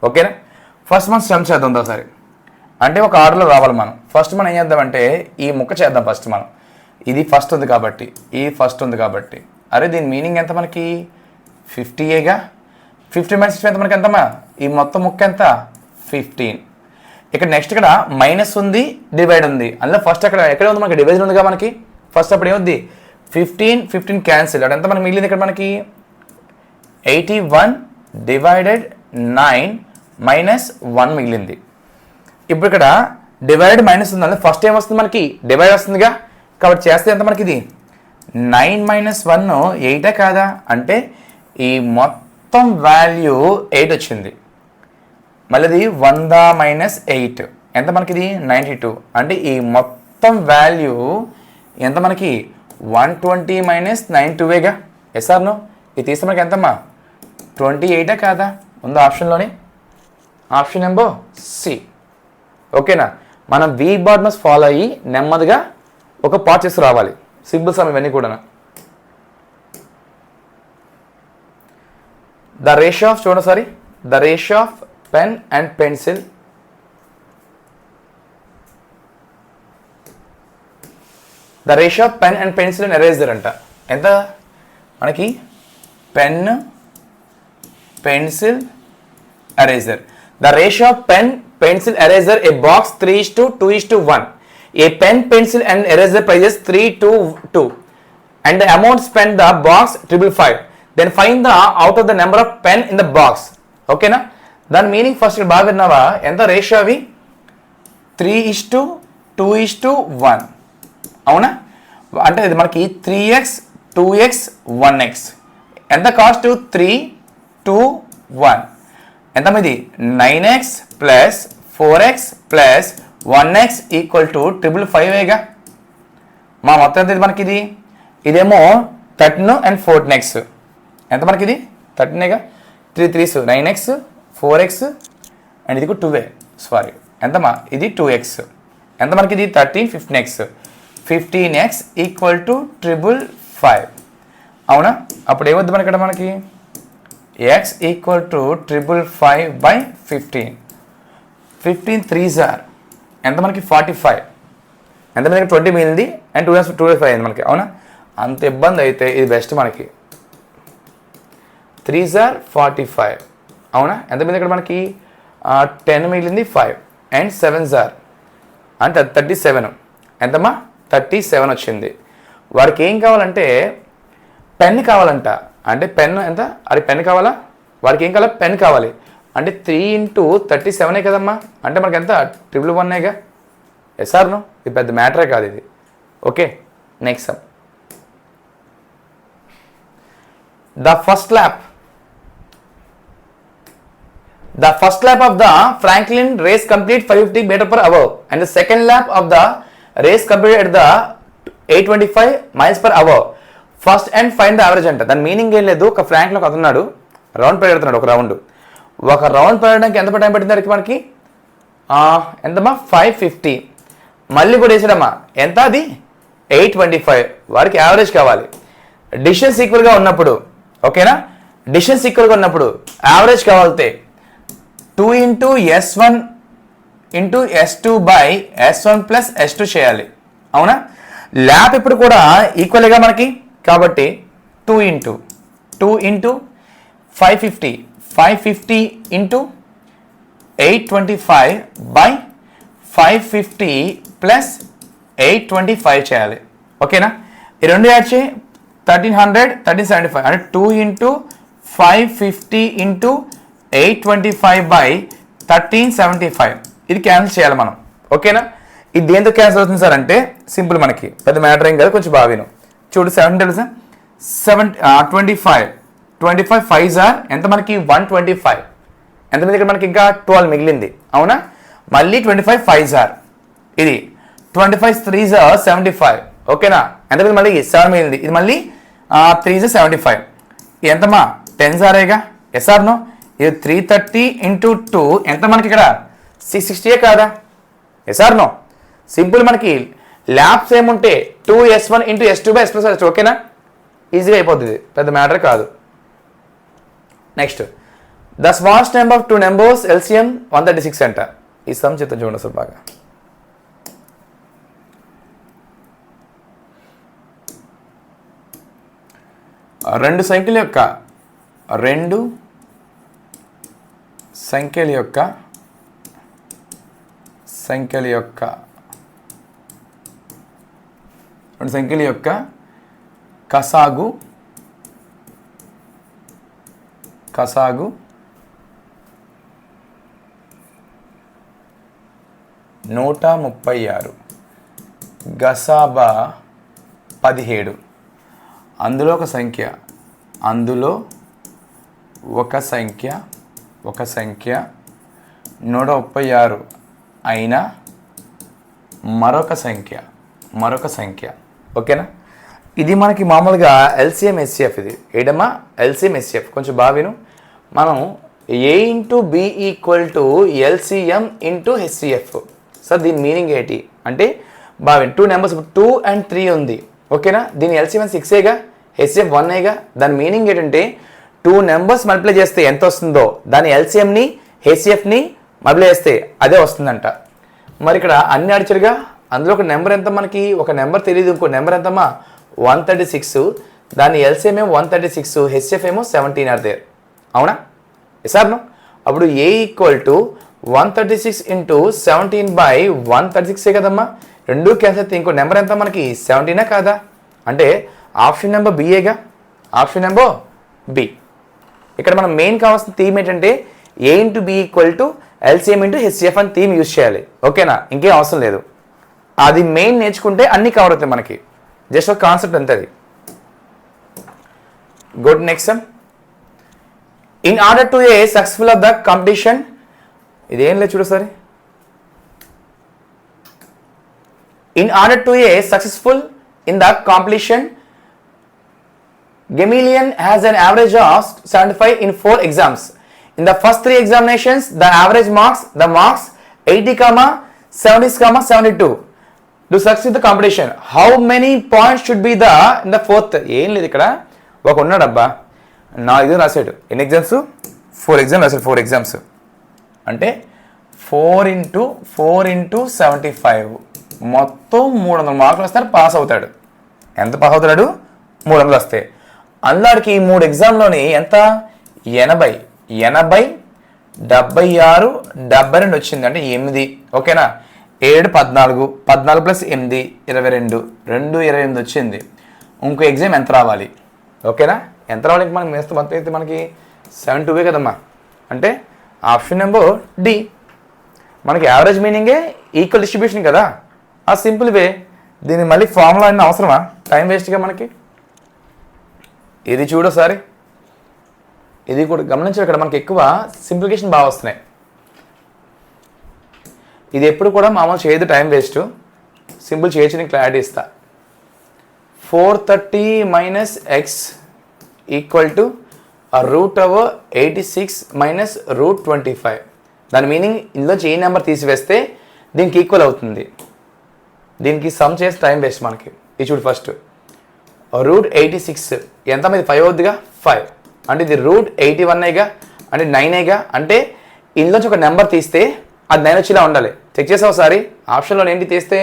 ఓకేనా. First మనం స్టమ్ చేద్దాం ఒకసారి, అంటే ఒక ఆర్డర్లో రావాలి మనం. ఫస్ట్ మనం ఏం చేద్దామంటే ఈ ముక్క చేద్దాం ఫస్ట్ మనం. ఇది ఫస్ట్ ఉంది కాబట్టి, ఈ ఫస్ట్ ఉంది కాబట్టి, అరే దీని మీనింగ్ ఎంత మనకి 50గా. 50 - 60 ఎంత మనకి ఎంతమ్మా, ఈ మొత్తం ముక్క ఎంత 15. ఇక్కడ నెక్స్ట్ ఇక్కడ మైనస్ ఉంది, డివైడ్ ఉంది. అందులో ఫస్ట్ ఎక్కడ ఉంది మనకి డివిజన్ ఉందిగా మనకి. ఫస్ట్ అప్పుడు ఏముంది 15 క్యాన్సిల్, అంటే ఎంత మనకి మిగిలింది ఇక్కడ మనకి 81 డివైడెడ్ 9 -1 మిగిలింది. ఇప్పుడు ఇక్కడ డివైడ్ మైనస్ ఉంది, అందులో ఫస్ట్ ఏం వస్తుంది మనకి డివైడ్ వస్తుందిగా. కాబట్టి చేస్తే ఎంత మనకి ఇది 9 - 1 8 కాదా, అంటే ఈ మొత్తం వాల్యూ 8 వచ్చింది. మళ్ళీ 100 - 8 ఎంత మనకి ఇది 92, అంటే ఈ మొత్తం వాల్యూ ఎంత మనకి 120 - 92గా. Yes or no? ఇది తీస్తే మనకి ఎంతమ్మా 28 కాదా, ఉందా ఆప్షన్లోని. Option number C. ఓకేనా. మనం వీక్ బార్డ్ మస్ట్ ఫాలో అయ్యి నెమ్మదిగా ఒక పార్ట్ చేసి రావాలి. సింపుల్ సమ్ ఇవన్నీ కూడా. ద రేషియో ఆఫ్ చూడండి sorry the ratio of pen and pencil the ratio of pen and pencil and eraser అంట. ఎంత మనకి pen pencil eraser. The ratio of pen pencil eraser A box 3:2:1. A pen, pencil and eraser prices 3:2 and the amount spent the box 555. Then find the out of the number of pen in the box. Okay na? దాని meaning first బాగా విన్నావా? ఎంత ratio అవి? 3:2:1. అవునా? అంటే ఇది మనకి 3x 2x 1x. ఎంత కాస్ట్? 3 2 1. ఎంత ఇది? 9x plus 4x plus 1x equal to 555. మా మొత్తం ఎంత మనకి ఇది? ఇదేమో 13 and 14x. ఎంత మనకి ఇది? 13 3 3s 9x 4x అండ్ ఇది 2a సారీ ఎంతమా? ఇది 2x. ఎంత మనకి ఇది? 13 15x. 15x equal to 555. అవునా? అప్పుడు ఏమవుద్ది మనకి ఇక్కడ మనకి x equal to 555/15. 15 3s are ఎంత మనకి 45. ఎంత మనకి 20 మిగిలింది అండ్ 2 అయింది మనకి. అవునా? అంత ఇబ్బంది అయితే ఇది బెస్ట్ మనకి. 3s are 45. అవునా? ఎంత మిగిలింది ఇక్కడ మనకి? 10 మిగిలింది 5 అండ్ 7s are అంటే 37. ఎంతమ్మా? 37 వచ్చింది. వాడికి ఏం కావాలంటే పెన్ కావాలంట. అంటే పెన్ ఎంత? అది పెన్ కావాలా? వాడికి ఏం కావాలి? పెన్ కావాలి. అంటే 3 × 37 కదమ్మా. అంటే మనకి ఎంత? 111గా. Yes or no? ఇది పెద్ద మ్యాటరే కాదు ఇది. Okay next sum. The first lap of the Franklin race complete 550 m/h and the second lap of the race completed at the 825 mph. First and find the average అంట. దాని మీనింగ్ ఏం లేదు. ఒక ఫ్రాంక్లో ఒక అతన్నాడు రౌండ్ పెడుతున్నాడు. ఒక రౌండ్ పెరగడానికి ఎంత టైం పట్టింది మనకి? ఎంతమ్మా? 550. మళ్ళీ కూడా వేసాడమ్మా. ఎంత అది? 825. వాడికి యావరేజ్ కావాలి. డిస్టెన్స్ ఈక్వల్గా ఉన్నప్పుడు ఓకేనా? డిస్టెన్స్ ఈక్వల్గా ఉన్నప్పుడు యావరేజ్ కావాలితే 2 × S1 × S2/S1 + S2 చేయాలి. అవునా? ల్యాప్ ఇప్పుడు కూడా ఈక్వల్గా మనకి కాబట్టి 2 × 550 550 × 825/550 + 825 చేయాలి. ఓకేనా? ఈ రెండు యాడ్ చేయి 1300 1375 అంటే 2 × 550 × 825/1375. ఇది క్యాన్సిల్ చేయాలి మనం. ఓకేనా? ఇది దేంతో క్యాన్సిల్ అవుతుంది సార్ అంటే సింపుల్, మనకి పెద్ద మ్యాటర్ ఏం కాదు. కొంచెం బాగా విను. చూడు 7 తెలుసా? 25 5s are ఎంత మనకి? 125. ఎంత మీద ఇక్కడ మనకి ఇంకా 12 మిగిలింది. అవునా? మళ్ళీ 25 5s are ఇది 25 3s are 75. ఓకేనా? ఎంత మీద మళ్ళీ 7 మిగిలింది. ఇది మళ్ళీ 3s are 75. ఎంతమా? 10s are yes or no? ఇది 330 × 2 ఎంత మనకి ఇక్కడ? 660 కాదా? Yes or no? సింపుల్. మనకి ల్యాబ్స్ ఏముంటే 2S1 × S2/S+. ఓకేనా? ఈజీగా అయిపోతుంది. పెద్ద మ్యాటర్ కాదు. Next the smallest number of 2 numbers LCM 136 అంట. ఈ సమ్ చిత్తం చూడండి సార్ బాగా. రెండు సంఖ్యల యొక్క కసాగు 136, గసాబా 17. అందులో ఒక సంఖ్య 136 అయినా మరొక సంఖ్య. ఓకేనా? ఇది మనకి మామూలుగా LCM SCF. ఇది ఏడమ్మా? LCM SCF. కొంచెం బాగా విను. మనం A × B = LCM × HCF. Sir దీని మీనింగ్ ఏంటి అంటే బాగా 2 నెంబర్స్ 2 and 3 ఉంది, ఓకేనా. దీని ఎల్సిఎం 6ఏగా, హెచ్సిఎఫ్ 1ఏగా. దాని మీనింగ్ ఏంటంటే 2 నెంబర్స్ మల్టిప్లై చేస్తే ఎంత వస్తుందో దాని ఎల్సిఎంని హెచ్సిఎఫ్ని మల్టిప్లై చేస్తే అదే వస్తుందంట. మరి ఇక్కడ అన్ని అడిచారుగా, అందులో ఒక నెంబర్ ఎంత, మనకి ఒక నెంబర్ తెలియదు, ఇంకో నెంబర్ ఎంతమ్మా 136, దాని ఎల్సిఎం ఏమో 136, హెచ్సిఎఫ్ ఏమో 17 ఆర్ దేర్, అవునా సార్. అప్పుడు ఏ ఈక్వల్ టు 136 ఇంటూ 17/136 కదమ్మా. రెండు క్యాన్సిల్ అయితే ఇంకో నెంబర్ ఎంత మనకి 17 కాదా, అంటే ఆప్షన్ నెంబర్ బిఏగా, ఆప్షన్ నెంబర్ బి. ఇక్కడ మనం మెయిన్ కావాల్సిన థీమ్ ఏంటంటే A into B equal to LCM into HCF అని థీమ్ యూజ్ చేయాలి, ఓకేనా. ఇంకేం అవసరం లేదు, అది మెయిన్ నేర్చుకుంటే అన్నీ కవర్ అవుతాయి మనకి. జస్ట్ ఒక కాన్సెప్ట్ అంతే అది. Go to next some. In order to a successful of the competition, ఇదేం లేదు చూడు సరే. In order to a successful in the competition, Gamaliel has an average of 75 in 4 exams. In the first 3 examinations, the average marks 80, 70, 72. To succeed the competition, how many points should be the in the fourth? ఏం లేదు ఇక్కడ, ఒక ఉన్నాడు అబ్బా 4 exam రాశాడు. ఎన్ని exams? 4 exam రాశాడు. 4 exams అంటే 4 into 75 మొత్తం 300 మార్కులు వస్తారు, పాస్ అవుతాడు. ఎంత పాస్ అవుతాడు? 300 వస్తాయి. అందులోకి ఈ 3 ఎగ్జామ్లోని ఎంత 80, 76, 72 వచ్చింది, అంటే 8, ఓకేనా. 7, 14, 14 + 8 22, 28 వచ్చింది. ఇంకో ఎగ్జామ్ ఎంత రావాలి, ఓకేనా. ఎంత రావాలి మనకి మేస్తే మొత్తం అయితే మనకి 72 కదమ్మా, అంటే ఆప్షన్ నెంబర్ డి. మనకి యావరేజ్ మీనింగే ఈక్వల్ డిస్ట్రిబ్యూషన్ కదా, ఆ సింపుల్ వే. దీన్ని మళ్ళీ ఫార్ములా అన్న అవసరమా, టైం వేస్ట్గా మనకి. ఇది చూడోసారి, ఇది కూడా గమనించారు. ఇక్కడ మనకి ఎక్కువ సింప్లిఫికేషన్ బాగా వస్తున్నాయి. ఇది ఎప్పుడు కూడా మామూలు చేయదు, టైం వేస్ట్. సింపుల్ చేయొచ్చు, నేను క్లారిటీ ఇస్తా. 430 - x ఈక్వల్ టు √86 - √25. దాని మీనింగ్ ఇందులోంచి ఏ నెంబర్ తీసివేస్తే దీనికి ఈక్వల్ అవుతుంది. దీనికి సమ్ చేసి టైం వేస్ట్ మనకి. ఇది చూడు ఫస్ట్ √86 ఎంత, ఇది 5 అవుద్దిగా, 5 అంటే ఇది √81గా, అంటే 9గా. అంటే ఇందులోంచి ఒక నెంబర్ తీస్తే అది 9 వచ్చేలా ఉండాలి. చెక్ చేసావు ఒకసారి, ఆప్షన్లో ఏంటి తీస్తే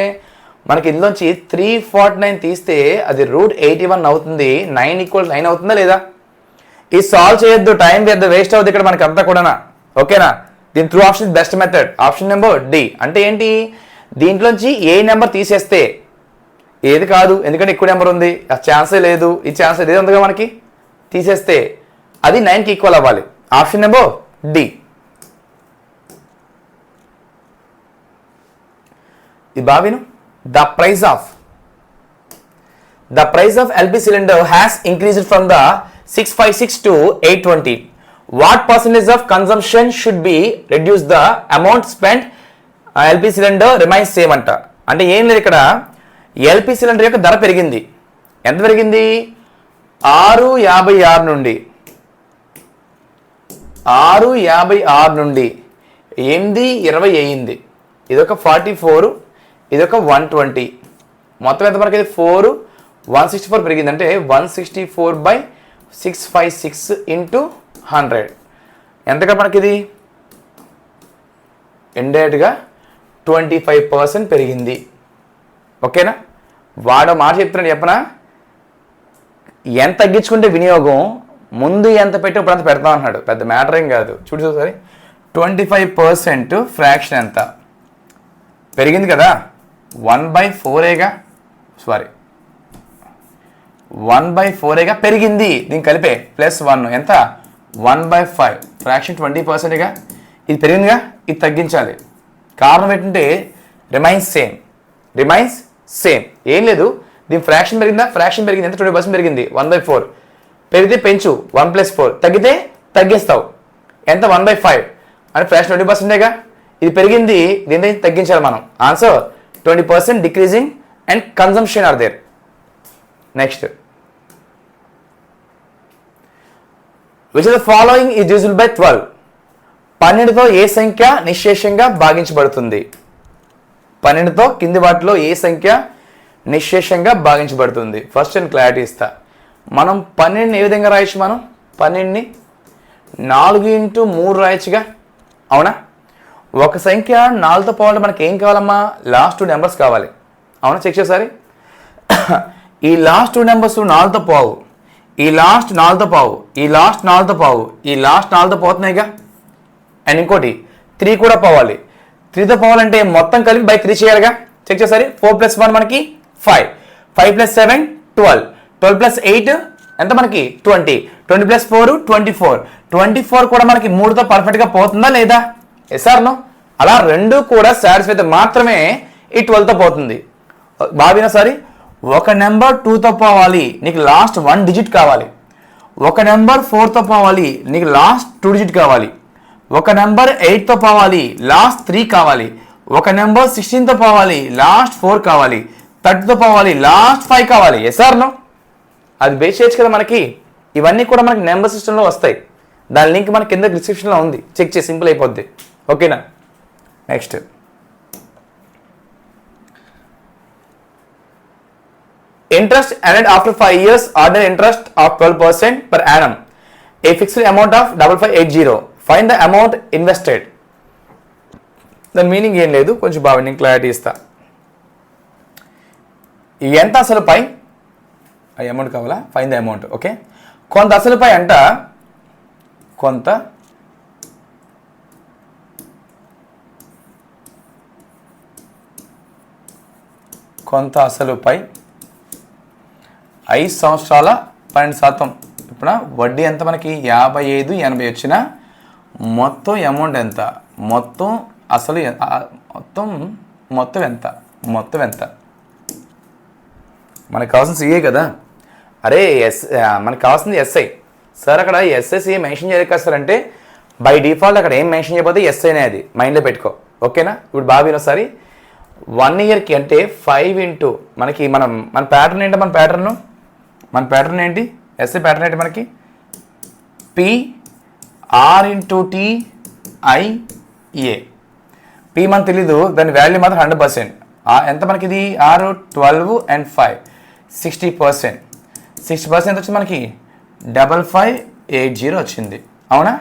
మనకి ఇందులోంచి 349 తీస్తే అది √81 అవుతుంది. 9 = 9 అవుతుందా లేదా? ఇది సాల్వ్ చేయొద్దు, టైం వేస్ట్ అవుతుంది ఇక్కడ మనకి అంతా కూడా, ఓకేనా. దీని through option best method, option number D. అంటే ఏంటి, దీంట్లోంచి ఏ నెంబర్ తీసేస్తే ఏది కాదు, ఎందుకంటే ఎక్కువ నెంబర్ ఉంది, ఆ ఛాన్సే లేదు, ఈ ఛాన్స్ లేదు ఉందిగా మనకి, తీసేస్తే అది 9కి ఈక్వల్ అవ్వాలి. Option number D. ఇది బావిను. The price of LP cylinder has increased from the 656 to 820. What percentage of consumption should be reduce the amount spend LP cylinder remains same అంట. అంటే ఏం లేదు, ఇక్కడ ఎల్పి సిలిండర్ యొక్క ధర పెరిగింది. ఎంత పెరిగింది? 656 నుండి 820 అయింది. ఇదొక 44, ఇదొక 120, మొత్తం ఎంత మనకి 164 పెరిగింది. అంటే 164/656 × 100 ఎంతగా మనకి ఇది ఇండైరెక్ట్గా 25% పెరిగింది, ఓకేనా. వాడు మాట చెప్తున్నాడు, చెప్పనా, ఎంత తగ్గించుకుంటే వినియోగం, ముందు ఎంత పెట్టి ఇప్పుడు అంత పెడతాం అంటున్నాడు. పెద్ద మ్యాటర్ ఏం కాదు. చూసారి 25% ఫ్రాక్షన్ ఎంత పెరిగింది కదా, 1/4గా, సారీ 1/4గా పెరిగింది. దీన్ని కలిపే +1 ఎంత 1/5, ఫ్రాక్షన్ 20%గా. ఇది పెరిగిందిగా, ఇది తగ్గించాలి. కారణం ఏంటంటే రిమైన్స్ సేమ్. ఏం లేదు, దీని ఫ్రాక్షన్ పెరిగిందా, ఫ్రాక్షన్ పెరిగింది, ఎంత 20% పెరిగింది, 1/4. పెరిగితే పెంచు 1 + 4, తగ్గితే తగ్గిస్తావు ఎంత 1/5, అంటే ఫ్రాక్షన్ 20%గా. ఇది పెరిగింది, దీన్ని తగ్గించాలి మనం. Answer 20% decreasing and consumption are there. Next, which of the following is divisible by 12? 12తో ఏ సంఖ్య నిశ్శేషంగా భాగించబడుతుంది? 12తో కింది వాటిలో ఏ సంఖ్య నిశ్శేషంగా భాగించబడుతుంది? ఫస్ట్ నేను క్లారిటీ ఇస్తా. మనం 12ని ఏ విధంగా రాయొచ్చు? మనం 12ని 4x3 రాయొచ్చుగా, అవునా? ఒక సంఖ్య 4తో పోవాలంటే మనకి ఏం కావాలమ్మా? లాస్ట్ 2 నెంబర్స్ కావాలి, అవునా? చెక్ చేసారి. ఈ లాస్ట్ 2 నెంబర్స్ 4తో పోవు, ఈ లాస్ట్ 4తో పోవు, ఈ లాస్ట్ 4తో పోవు, ఈ లాస్ట్ 4తో పోతున్నాయిగా. అండ్ ఇంకోటి 3 కూడా పోవాలి. 3తో పోవాలంటే మొత్తం కలిపి బై 3 చేయాలిగా. చెక్ చేసారి. 4 + 1 మనకి 5, 5 + 7 12, 12 + 8 ఎంత మనకి 20, 20 + 4 24, 24 కూడా మనకి 3తో పర్ఫెక్ట్గా పోతుందా లేదా? Yes or no? అలా రెండు కూడా సాటిస్ఫై అయితే మాత్రమే ఈ 12తో పోతుంది. బాగా సారీ, ఒక నెంబర్ 2తో పోవాలి, నీకు లాస్ట్ 1 డిజిట్ కావాలి. ఒక నెంబర్ 4తో పోవాలి, నీకు లాస్ట్ 2 డిజిట్ కావాలి. ఒక నెంబర్ 8తో పోవాలి, లాస్ట్ 3 కావాలి. ఒక నెంబర్ 16తో పోవాలి, లాస్ట్ 4 కావాలి. 30తో పోవాలి, లాస్ట్ 5 కావాలి. SR no? అది బేస్ చేయొచ్చు కదా మనకి. ఇవన్నీ కూడా మనకి నెంబర్ సిస్టంలో వస్తాయి. దాని లింక్ మనకి కింద డిస్క్రిప్షన్లో ఉంది, చెక్ చేసి సింపుల్ అయిపోద్ది. ఓకేనా? Next, interest earned after 5 years, ordinary interest of 12% per annum, a fixed amount of 5580. Find the amount invested. దాని మీనింగ్ ఏం లేదు, కొంచెం బాగా నేను క్లారిటీ ఇస్తా. ఎంత అసలుపై అమౌంట్ కావాలా? Fine the amount. ఓకే, కొంత అసలుపై అంట, కొంత అసలుపై 5 సంవత్సరాల 12%. ఇప్పుడు వడ్డీ ఎంత మనకి? 55, 80 వచ్చిన మొత్తం అమౌంట్ ఎంత? మొత్తం అసలు మొత్తం ఎంత? మనకు కావాల్సిన సిఏ కదా. అరే మనకు కావాల్సింది ఎస్ఐ. సార్ అక్కడ ఎస్ఐ మెన్షన్ చేయలేదు కదా సార్ అంటే, బై డిఫాల్ట్ అక్కడ ఏం మెన్షన్ చేయకపోతే ఎస్ఐనే, అది మైండ్లో పెట్టుకో. ఓకేనా? ఇప్పుడు బాగా వినోసారి. 1 ఇయర్కి అంటే 5 ఇంటూ మనకి మన ప్యాటర్న్ ఏంటి? మన ప్యాటర్న్ ఏంటి? ఎస్ఐ ప్యాటర్న్ ఏంటి మనకి? PR × TIA. పి మనకు తెలీదు, దాని వాల్యూ మాత్రం 100%. ఎంత మనకి ఇది? 6, 12 and 5 60%. 60% వచ్చింది మనకి 5580 వచ్చింది, అవునా?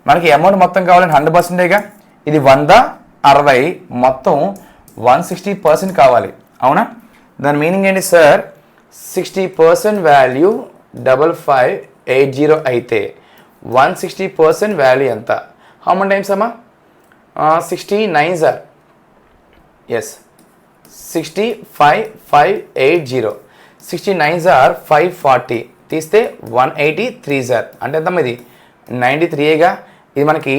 మనకి అమౌంట్ మొత్తం కావాలంటే 100%గా. ఇది 100, 60 మొత్తం 160% కావాలి, అవునా? దాని మీనింగ్ ఏంటి సార్? 60% వాల్యూ 5580 అయితే 160% వాల్యూ ఎంత? హౌ మెనీ టైమ్స్ అమ్మా? 69 సార్. ఎస్, 65580. 69 సార్ 540 తీస్తే 183 సార్. అంటే ఎంత ఇది? 93గా. ఇది మనకి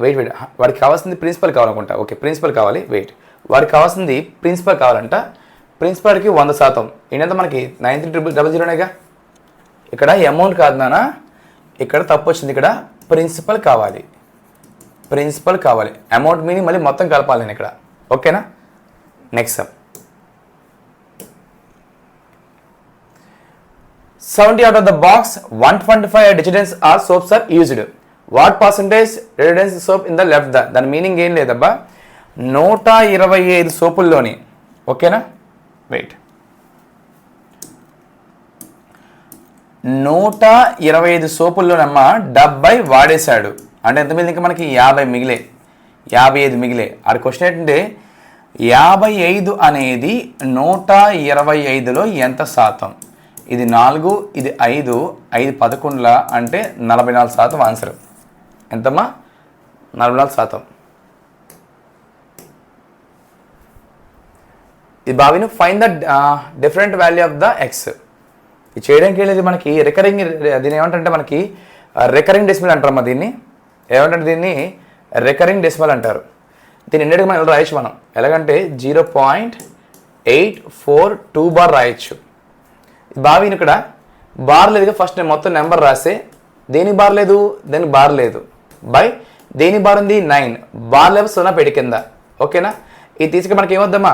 వెయిట్ వాడికి కావాల్సింది ప్రిన్సిపల్ కావాలనుకుంటా. ఓకే, ప్రిన్సిపల్ కావాలి. వెయిట్, వాడికి కావాల్సింది ప్రిన్సిపల్ కావాలంట. ప్రిన్సిపల్కి 100%. ఏంటంటే మనకి 9300గా. ఇక్కడ అమౌంట్ కాదు నాన్న, ఇక్కడ తప్పు వచ్చింది. ఇక్కడ ప్రిన్సిపల్ కావాలి. అమౌంట్ మీనింగ్ మళ్ళీ మొత్తం కలపాలి నేను ఇక్కడ. ఓకేనా? Next some. 70 out of the box 125 detergents or soaps are used. What percentage detergents soap in the left? దాని మీనింగ్ ఏం లేదబ్బా, 125 సోపుల్లోని. ఓకేనా? వెయిట్, 125 సోపుల్లోనమ్మా 70 వాడేశాడు. అంటే ఎంత మిగిలింది? ఇంకా మనకి 50 మిగిలే, 55 మిగిలే. అది క్వశ్చన్ ఏంటంటే 55 అనేది 125లో ఎంత శాతం? ఇది 4, ఇది 5, 5 11ల అంటే 44% ఆన్సర్. ఎంతమ్మా? 44%. ఇది బావిను find the different value of the X. ఇది చేయడానికి వెళ్ళేది మనకి రికరింగ్. దీన్ని ఏమంటే మనకి రికరింగ్ డెసిమల్ అంటారమ్మా. దీన్ని ఏమంటే దీన్ని రికరింగ్ డెసిమల్ అంటారు. దీన్ని ఎన్నిటికి మనం రాయొచ్చు? మనం ఎలాగంటే 0.842 బార్ రాయొచ్చు. బావి ఇక్కడ బార్ లేదుగా. ఫస్ట్ నేను మొత్తం నెంబర్ రాసే, దేనికి బార్ లేదు? దేనికి బార్ లేదు. బై దేని బార్ ఉంది? 9. బార్ లేవు 0 పెట్టి కింద. ఓకేనా? ఇది తీసుకు మనకి ఏమొద్దమ్మా?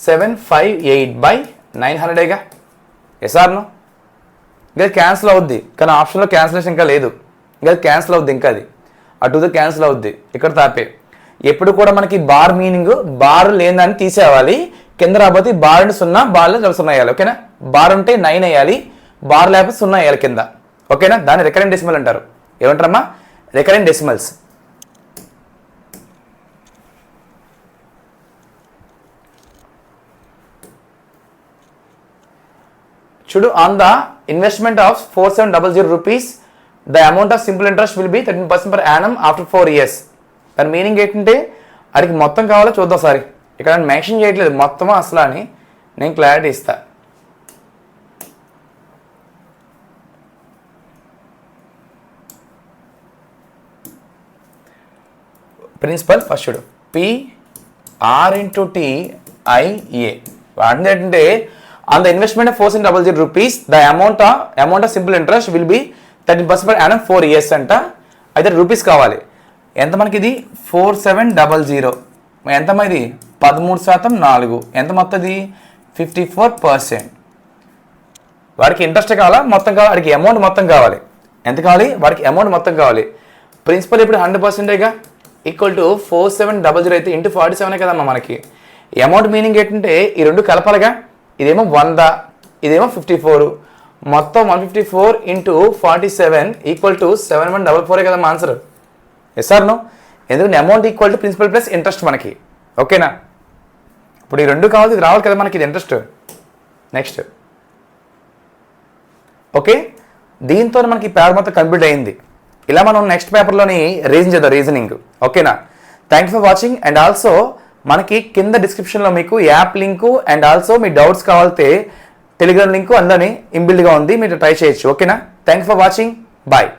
758/900గా. ఎస్ఆర్ను ఇంకా క్యాన్సిల్ అవుద్ది, కానీ ఆప్షన్లో క్యాన్సిలేషన్ ఇంకా లేదు. ఇంకా క్యాన్సిల్ అవుద్ది, ఇంకా అది అటుతో క్యాన్సిల్ అవుద్ది. ఇక్కడ తాపే ఎప్పుడు కూడా మనకి బార్ మీనింగ్ బార్ లేదని తీసేయాలి. కింద రాబోతే బార్ అంటే 0, బార్లో 0 వేయాలి. ఓకేనా? బార్ ఉంటే 9 వేయాలి, బార్ లేకపోతే 0 వేయాలి కింద. ఓకేనా? దాన్ని రికరెంట్ డెసిమల్ అంటారు. ఏమంటారమ్మా? Recurrent decimals. చూడు, on the investment of 4700 rupees the amount of simple interest will be 13% per annum after 4 years. దాని మీనింగ్ ఏంటంటే అడిగి మొత్తం కావాలో చూద్దాం సారి. ఇక్కడ నేను మెన్షన్ చేయట్లేదు మొత్తమా అసలు అని, నేను క్లారిటీ ఇస్తా. ప్రిన్సిపల్ ఫస్ట్ చూడు, PRINTIA వాటిని ఏంటంటే on the investment of 4700 rupees the amount of simple interest will be 13% per annum 4 years అంట. అయితే రూపీస్ కావాలి. ఎంత మనకి ఇది 4700, ఎంతమ్మా ఇది 13% 4, ఎంత మొత్తం ఇది 54%. వాడికి ఇంట్రెస్ట్ కావాలా మొత్తం కావాలి? వాడికి అమౌంట్ మొత్తం కావాలి. ఎంత కావాలి? వాడికి అమౌంట్ మొత్తం కావాలి. ప్రిన్సిపల్ ఇప్పుడు 100%గా ఈక్వల్ టు 4700 అయితే ఇంటూ 47 కదమ్మా మనకి. అమౌంట్ మీనింగ్ ఏంటంటే ఈ రెండు కలపాలిగా. ఇదేమో 100, ఇదేమో 54, మొత్తం 154 ఇంటూ 47 ఈక్వల్ టు 7144 కదమ్మా ఆన్సర్. Yes or no? ఎందుకంటే amount equal to principal plus interest మనకి. ఓకేనా? ఇప్పుడు ఈ రెండు కావాలి, ఇది రావాలి కదా మనకి, ఇది ఇంట్రెస్ట్. నెక్స్ట్ ఓకే, దీంతో మనకి పేపర్ మొత్తం కంప్లీట్ అయింది. ఇలా మనం నెక్స్ట్ పేపర్లోని రీజన్ చేద్దాం, రీజనింగ్. ఓకేనా? Thanks for watching. And also మనకి కింద డిస్క్రిప్షన్లో మీకు యాప్ లింకు అండ్ ఆల్సో మీ డౌట్స్ కావాలితే టెలిగ్రామ్ లింకు అందరినీ ఇన్బిల్డ్గా ఉంది, మీరు ట్రై చేయొచ్చు. ఓకేనా? Thanks for watching. బాయ్.